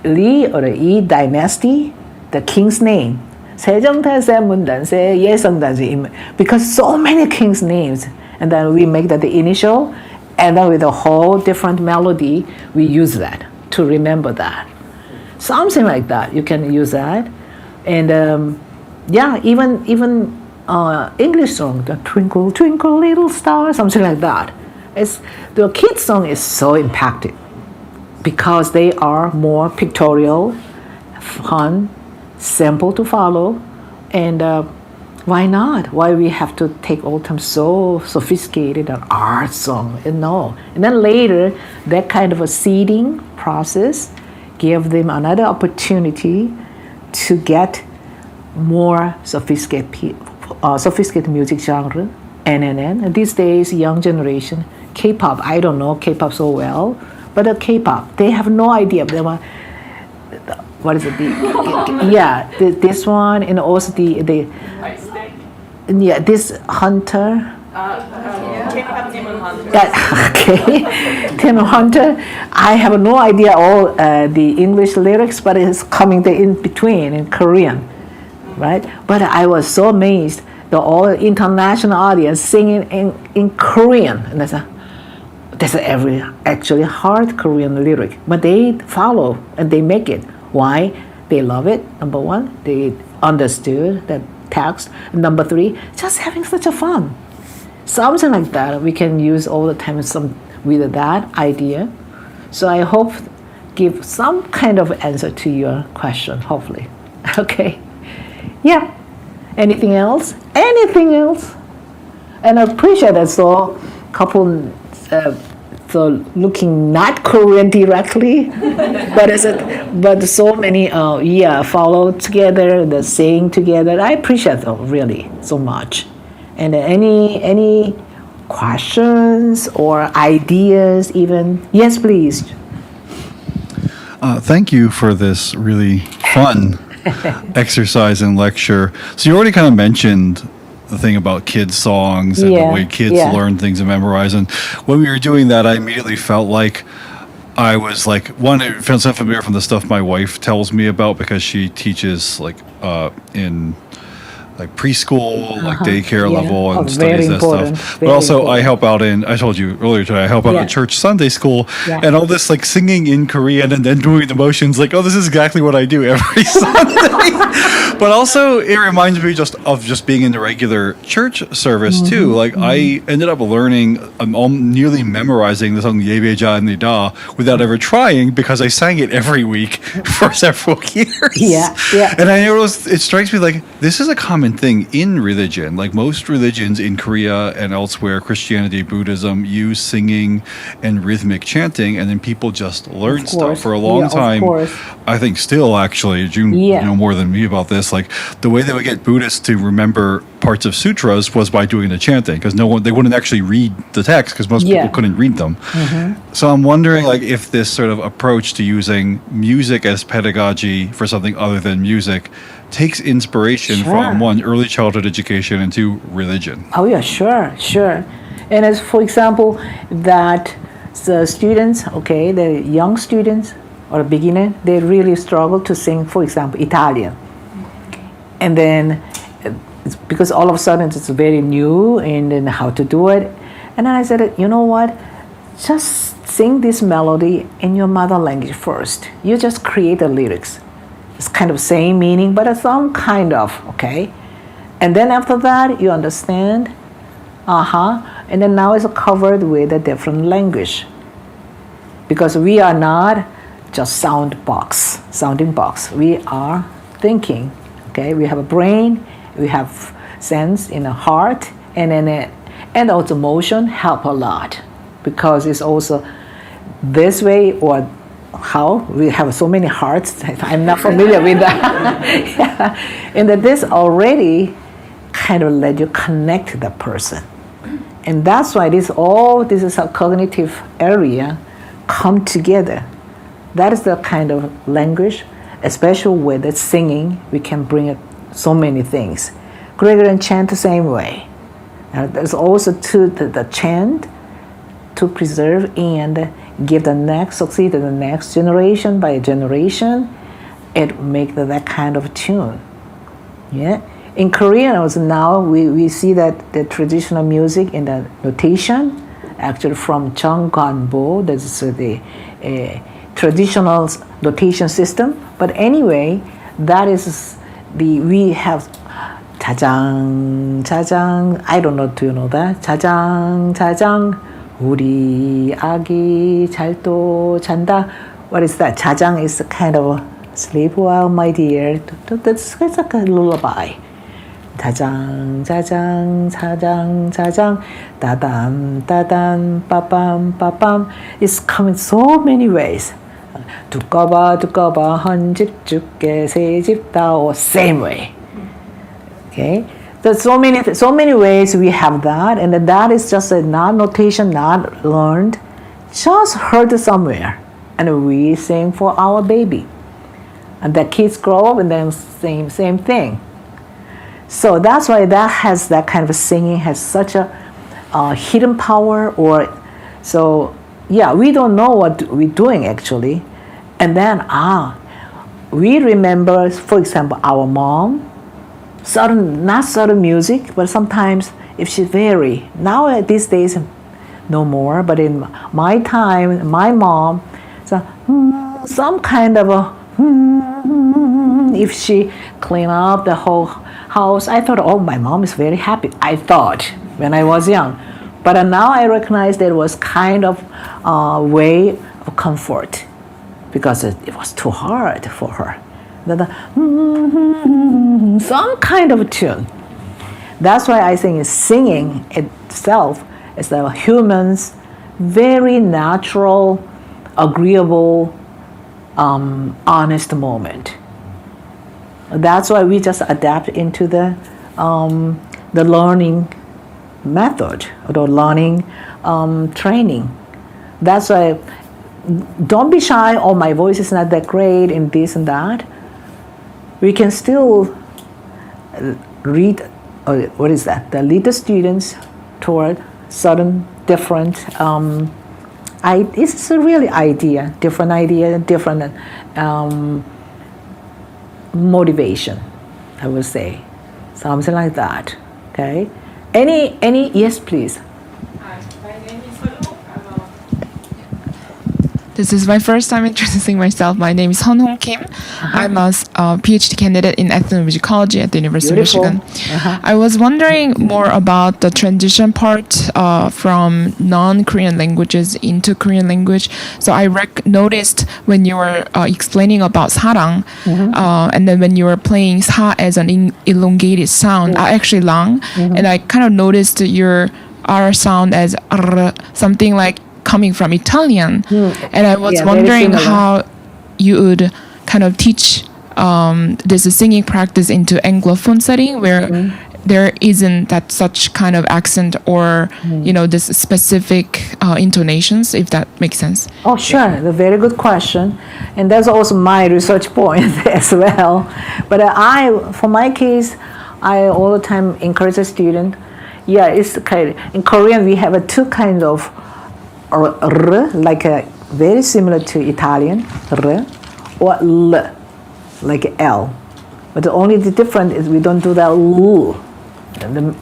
Lee or the E dynasty, the king's name. 세종대세 문단세 예성단세, because so many kings' names, and then we make that the initial, and then with a whole different melody, we use that to remember that. Something like that, you can use that. And even English song, the Twinkle Twinkle Little Star, something like that. The kids' song is so impacted because they are more pictorial, fun, simple to follow, and why not? Why we have to take all the time so sophisticated an art song? And no. And then later, that kind of a seeding process give them another opportunity to get more sophisticated music genre. And these days, young generation, K-pop, I don't know K-pop so well, but K-pop, they have no idea. They want, what is it? This one, and also this Hunter. Demon Hunter. I have no idea all the English lyrics, but it's coming there in between in Korean, right? But I was so amazed, the all international audience singing in Korean, and that's every actually hard Korean lyric, but they follow and they make it. Why? They love it. Number one, they understood the text. And number three, just having such a fun. Something like that we can use all the time with that idea. So I hope give some kind of answer to your question, hopefully. Okay. Yeah. Anything else? Anything else? And I appreciate that so couple so looking not Korean directly, but so many follow together, the saying together. I appreciate that really so much. And any questions or ideas even? Yes, please. Thank you for this really fun exercise and lecture. So you already kind of mentioned the thing about kids' songs and the way kids learn things and memorize. And when we were doing that, I immediately felt like I was like, one, it felt so familiar from the stuff my wife tells me about because she teaches like in like preschool, like daycare level and studies that stuff. But also I help out I told you earlier today, I help out at church Sunday school and all this like singing in Korean and then doing the motions like, oh, this is exactly what I do every Sunday. But also it reminds me of being in the regular church service too. Like I ended up learning, nearly memorizing the song 예배자입니다 without ever trying because I sang it every week for several years. And I noticed it strikes me like this is a common thing in religion. Like most religions in Korea and elsewhere, Christianity, Buddhism, use singing and rhythmic chanting, and then people just learn stuff for a long time. I think still actually, June, you know more than me about this. Like the way they would get Buddhists to remember parts of sutras was by doing the chanting, because they wouldn't actually read the text because most people couldn't read them. So I'm wondering like if this sort of approach to using music as pedagogy for something other than music takes inspiration from one, early childhood education, and two, religion. Oh yeah, sure. And as for example, that the students, the young students or beginner, they really struggle to sing, for example, Italian. And then because all of a sudden it's very new and then how to do it. And then I said, you know what? Just sing this melody in your mother language first. You just create the lyrics. It's kind of same meaning, but it's some kind of, And then after that, you understand, and then now it's covered with a different language. Because we are not just sounding box. We are thinking, We have a brain, we have sense in the heart, and also motion help a lot. Because it's also this way or how we have so many hearts. I'm not familiar with that. Yeah. And that this already kind of let you connect to that person. And that's why this is a cognitive area come together. That is the kind of language, especially with the singing, we can bring so many things. Gregorian chant the same way. There's also the chant to preserve and give succeed to the next generation by generation. It make that kind of tune. Yeah. In Korean also now we see that the traditional music in the notation, actually from Jeongkwanbo, that's the traditional notation system. But anyway, that is we have 자장, 자장, I don't know, do you know that? 자장, 자장, 우리 아기 잘도 잔다. What is that? 자장 is kind of sleep well, my dear. That's like a lullaby. 자장, 자장, 자장, 자장, 따담, 따담, 빠밤, 빠밤. It's coming so many ways. 두꺼봐, 두꺼봐, 한 집 줄게, 세 집 다오. Same way. Okay, there's so many ways we have that, and that is just a not notation, not learned, just heard somewhere, and we sing for our baby, and the kids grow up and then same thing. So that's why that kind of singing has such a hidden power, or so yeah, we don't know what we're doing actually, and then we remember, for example, our mom. Not certain music, but sometimes if she's very, now these days no more, but in my time, my mom, so some kind of a if she clean up the whole house, I thought, oh, my mom is very happy. I thought when I was young, but now I recognize that it was kind of a way of comfort because it was too hard for her. Some kind of tune. That's why I think singing itself is a human's very natural, agreeable, honest moment. That's why we just adapt into the learning method or the learning training. That's why don't be shy. Oh, my voice is not that great in this and that. We can still lead the students toward certain different it's a really different motivation, I would say, something like that. Okay, any yes, please. Hi, my name is Hong. This is my first time introducing myself. My name is Hong Kim. I'm a PhD candidate in ethnomusicology at the University Beautiful. of Michigan. I was wondering more about the transition part from non-Korean languages into Korean language. So I noticed when you were explaining about sarang, and then when you were playing sa as an elongated sound, actually lang, and I kind of noticed your R sound as something like coming from Italian, and I was wondering how you would kind of teach this singing practice into Anglophone setting where there isn't that such kind of accent or this specific intonations, if that makes sense. Oh, sure. A very good question. And that's also my research point as well. But for my case, I all the time encourage a student. Yeah, it's kind of, in Korean we have two kinds of r, like very similar to Italian, r, or l, like L. But the only difference is we don't do that l.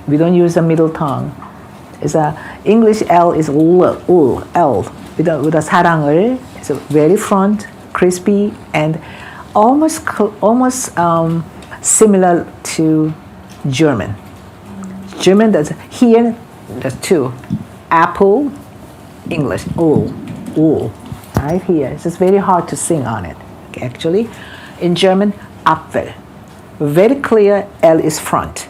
We don't use the middle tongue. It's English L is l, L. With the 사랑을, it's very front, crispy, and almost similar to German. German, that's here, there's two. Apple, English, right here. It's just very hard to sing on it, actually. In German, Apfel. Very clear, L is front.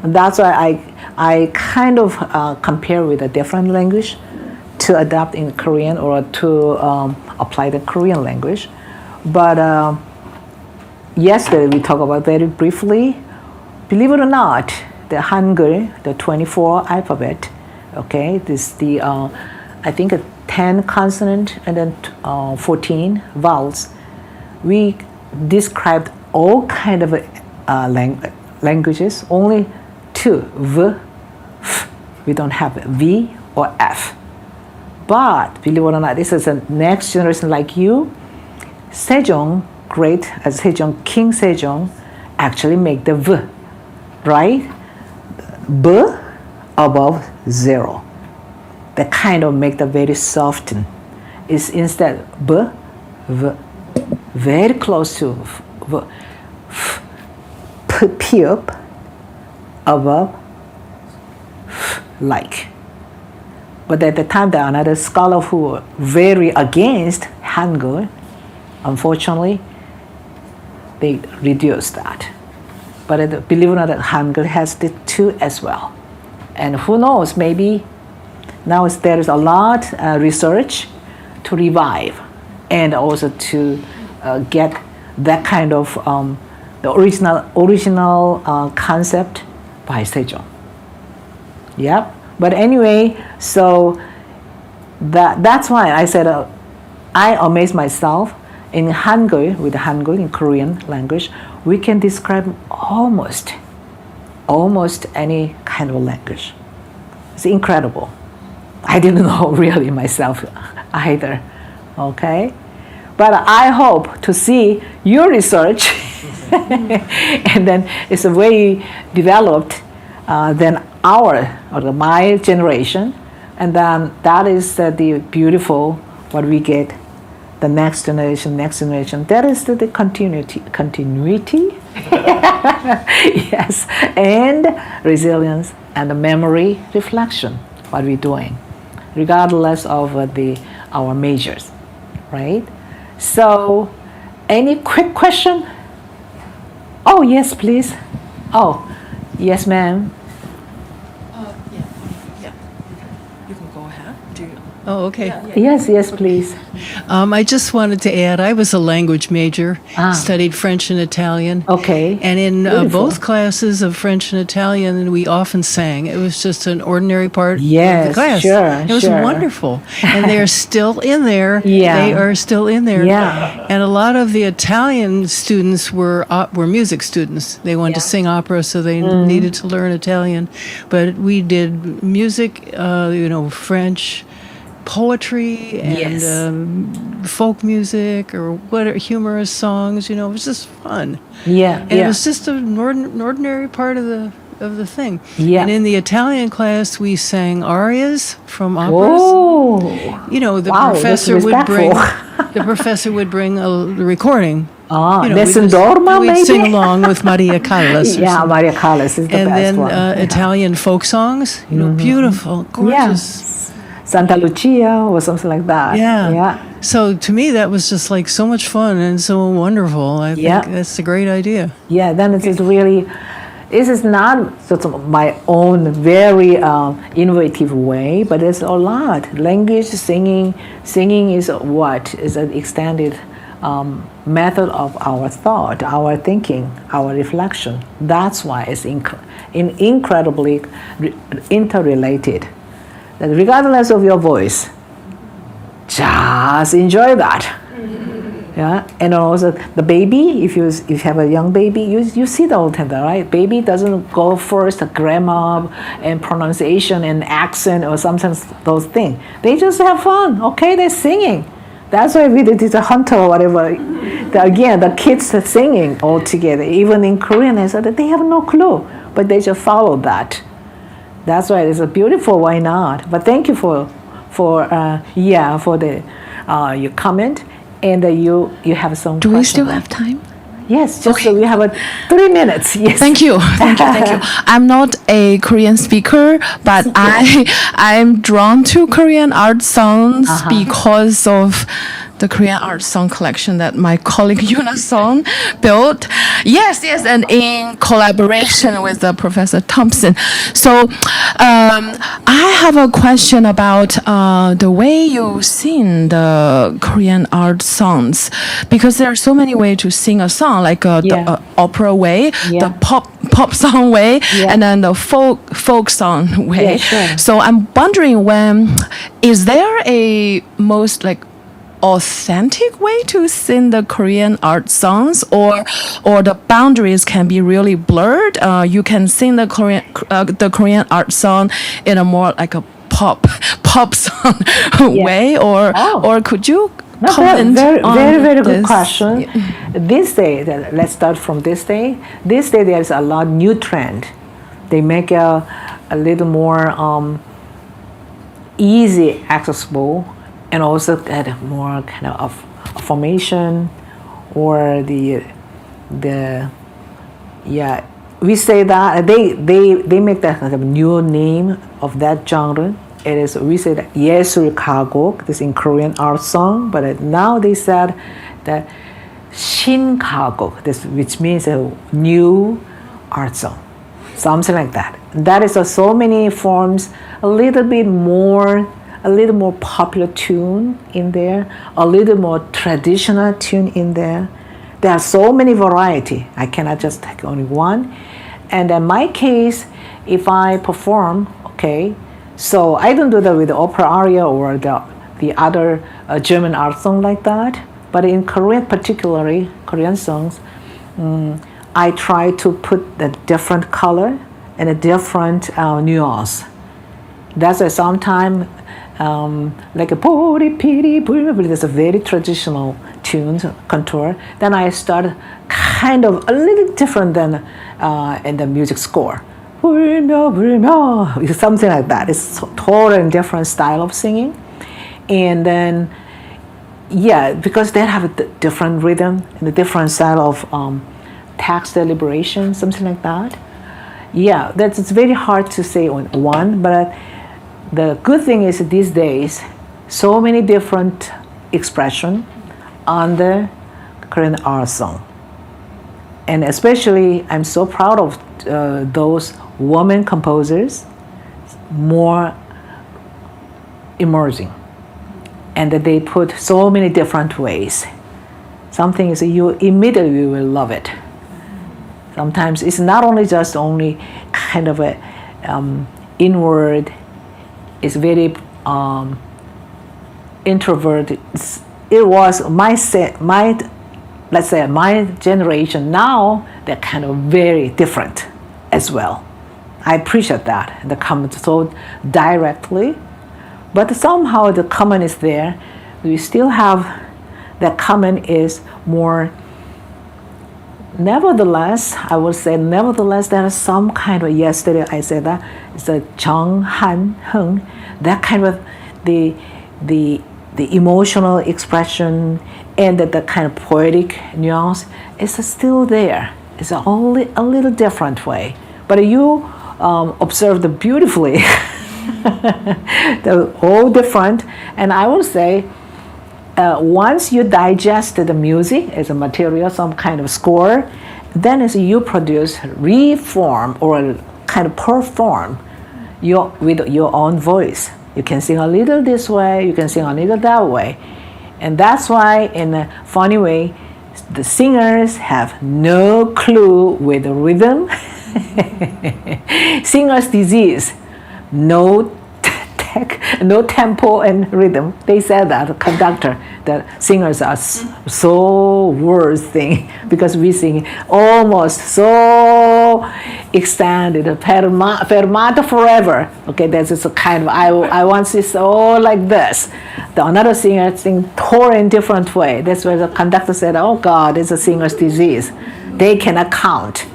And that's why I kind of compare with a different language to adapt in Korean or to apply the Korean language. But yesterday we talked about very briefly. Believe it or not, the Hangul, the 24 alphabet, okay, this the I think 10 consonant and then 14 vowels. We described all kind of languages, only 2, V, F. We don't have V or F. But believe it or not, this is a next generation like you. Sejong, great as Sejong, King Sejong, actually make the V, right? B above 0. That kind of make the very soften. Is instead B, V, very close to V, F, P up above F, like. But at the time, there are another scholar who were very against Hangul. Unfortunately, they reduced that. But believe it or not, Hangul has the 2 as well. And who knows, maybe now there is a lot research to revive and also to get that kind of the original concept by Sejong. Yep. But anyway, so that's why I said I amaze myself in Hangul, with Hangul in Korean language, we can describe almost any kind of language. It's incredible. I didn't know really myself either, okay? But I hope to see your research and then it's a way developed than my generation, and then that is the beautiful what we get, the next generation. That is the continuity, yes, and resilience and the memory reflection. What we're doing, regardless of our majors, right? So, any quick question? Oh yes, please. Oh, yes, ma'am. You can go ahead. Oh, okay. Yes, please. I just wanted to add, I was a language major, studied French and Italian. Okay. And in Beautiful. both classes of French and Italian, we often sang. It was just an ordinary part of Yes, the class. sure, It was sure. wonderful. And they are still in there. Yeah. They are still in there. Yeah. And a lot of the Italian students were music students. They wanted to sing opera, so they needed to learn Italian. But we did music, French, poetry and folk music or humorous songs. It was just fun. Yeah. And it was just an ordinary part of the thing. Yeah. And in the Italian class, we sang arias from operas. Oh. The Wow, professor that's would bring respectful. a recording. Nessun Dorma, we'd maybe? sing along with Maria Callas. Yeah, Maria Callas is the and best then one. Italian folk songs. Beautiful, gorgeous. Yeah. Santa Lucia or something like that. Yeah. So to me, that was just like so much fun and so wonderful. I think that's a great idea. Yeah, then it is really, this is not sort of my own very innovative way, but it's a lot. Language, singing is an extended method of our thought, our thinking, our reflection. That's why it's incredibly interrelated. That regardless of your voice, just enjoy that. Yeah, and also the baby. If you have a young baby, you see the old time, right? Baby doesn't go first grammar and pronunciation and accent or sometimes those things. They just have fun. Okay, they're singing. That's why we did a hunter or whatever. The kids are singing all together. Even in Korean, they said that they have no clue, but they just follow that. That's why it's a beautiful. Why not? But thank you for your comment, and you have some. Do we still questions. have time? Yes, just so we have 3 minutes. Yes. Thank you. I'm not a Korean speaker, but I'm drawn to Korean art songs because of the Korean art song collection that my colleague Yuna Son built. Yes, and in collaboration with Professor Thompson. So I have a question about the way you sing the Korean art songs, because there are so many ways to sing a song, like the opera way, the pop song way, and then the folk song way. Yeah, sure. So I'm wondering, is there a most like authentic way to sing the Korean art songs, or the boundaries can be really blurred? You can sing the Korean art song in a more like a pop song way, or could you comment on very good this? question. Yeah. This day, let's start from this day. This day there's a lot new trend. They make a little more easy accessible, and also get more kind of formation, or we say that they make that kind of new name of that genre. It is, we say that 예술 가곡, this in Korean art song, but now they said that 신가곡, this, which means a new art song, something like that. That is so many forms, a little more popular tune in there, a little more traditional tune in there. There are so many variety. I cannot just take only one. And in my case, if I perform, so I don't do that with the opera aria or the other German art song like that. But in Korean, particularly Korean songs, I try to put a different color and a different nuance. That's why sometimes like a pori piri puri, there's a very traditional tunes contour. Then I start kind of a little different than in the music score. Something like that. It's totally different style of singing. And then, because they have a different rhythm and a different style of text deliberation, something like that. It's very hard to say on one, but the good thing is these days, so many different expression on the Korean art song. And especially, I'm so proud of those women composers, more emerging. And that they put so many different ways. Something is you immediately will love it. Sometimes it's not only kind of a inward, it's very introverted. It was let's say my generation. Now they're kind of very different as well. I appreciate that. They come so directly, but somehow the common is there. We still have that common is more. Nevertheless, I would say, there is some kind of, yesterday I said that, it's a Chang Han Heng, that kind of the emotional expression and the kind of poetic nuance is still there. It's only a little different way. But you observed beautifully. They're all different. And I will say, once you digest the music as a material, some kind of score, then as you produce, reform or kind of perform with your own voice. You can sing a little this way, you can sing a little that way. And that's why, in a funny way, the singers have no clue with the rhythm. Singer's disease, no tempo and rhythm. They said that, the conductor, that singers are so worse thing, because we sing almost so extended, fermata forever. That's just a kind of, I want to so like this. Another singer sing totally in different way. That's where the conductor said, oh God, it's a singer's disease. They cannot count.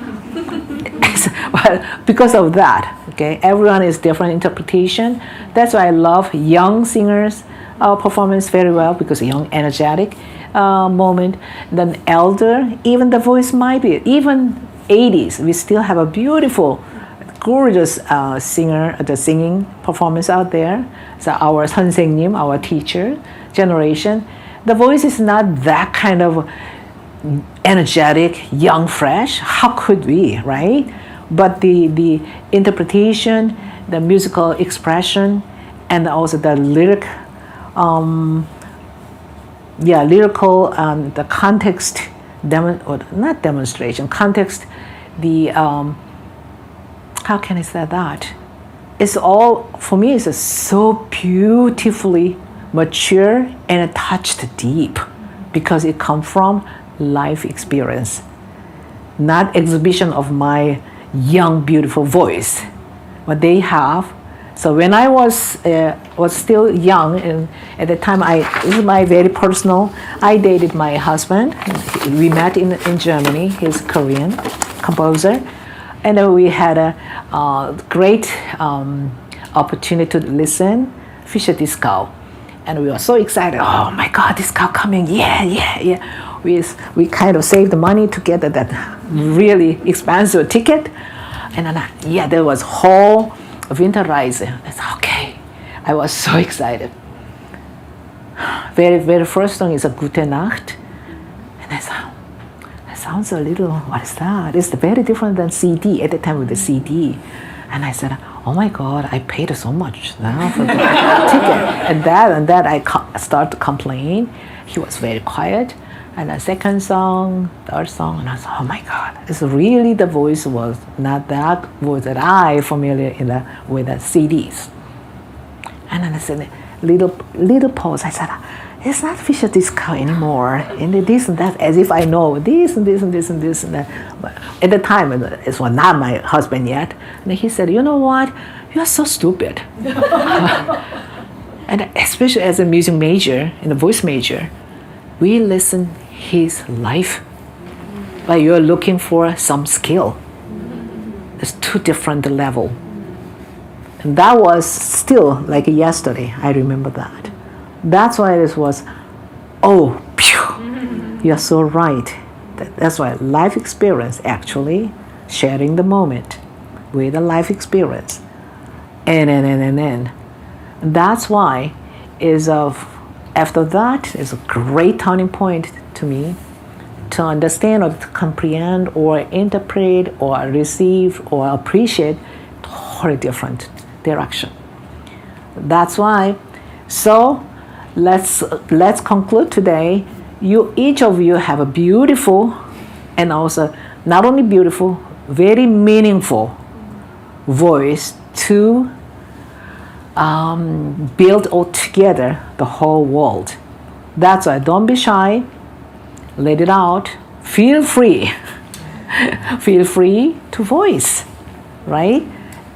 Well, because of that, everyone is different interpretation. That's why I love young singers' performance very well, because young, energetic moment. Then elder, even the voice might be, even 80s, we still have a beautiful, gorgeous singer, the singing performance out there. So our 선생님, our teacher generation, the voice is not that kind of energetic, young, fresh. How could we, right? But the interpretation, the musical expression, and also the lyrical, the context, not demonstration, context, the, how can I say that? It's all, for me, it's so beautifully mature and touched deep because it comes from life experience, not exhibition of my young, beautiful voice, what they have. So when I was still young, and at the time, this is my very personal, I dated my husband. We met in Germany. He's Korean composer. And then we had a great opportunity to listen Fischer Disco. And we were so excited. Oh my God, disco coming. Yeah. We kind of saved the money to get that really expensive ticket. And then, there was whole winterize. I said, okay. I was so excited. Very, very first song is a Gute Nacht. And I said, that sounds a little, what is that? It's very different than CD at the time with the CD. And I said, oh my God, I paid so much now for the ticket. And that I start to complain. He was very quiet. And the second song, third song, and I said, oh my God, it's really the voice was not that voice that I familiar with the CDs. And then I said, little pause. I said, it's not Fischer Disco anymore. And this and that, as if I know this and this and this and this and that. But at the time, it was not my husband yet. And he said, you know what? You are so stupid. And especially as a music major and a voice major, we listen his life, but you're looking for some skill. It's two different level. And that was still like yesterday. I remember that. That's why this was, you're so right. That's why life experience, actually sharing the moment with a life experience. And that's why after that is a great turning point to me to understand or to comprehend or interpret or receive or appreciate totally different direction. That's why. So let's conclude today. Each of you have a beautiful and also not only beautiful, very meaningful voice to build all together the whole world. That's why don't be shy. Let it out. Feel free. Feel free to voice, right?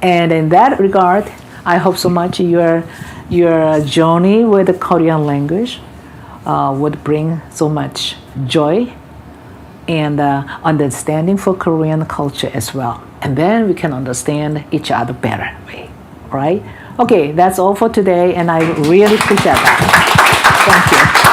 And in that regard, I hope so much your journey with the Korean language would bring so much joy and understanding for Korean culture as well. And then we can understand each other better, right? Okay, that's all for today, and I really appreciate that. Thank you.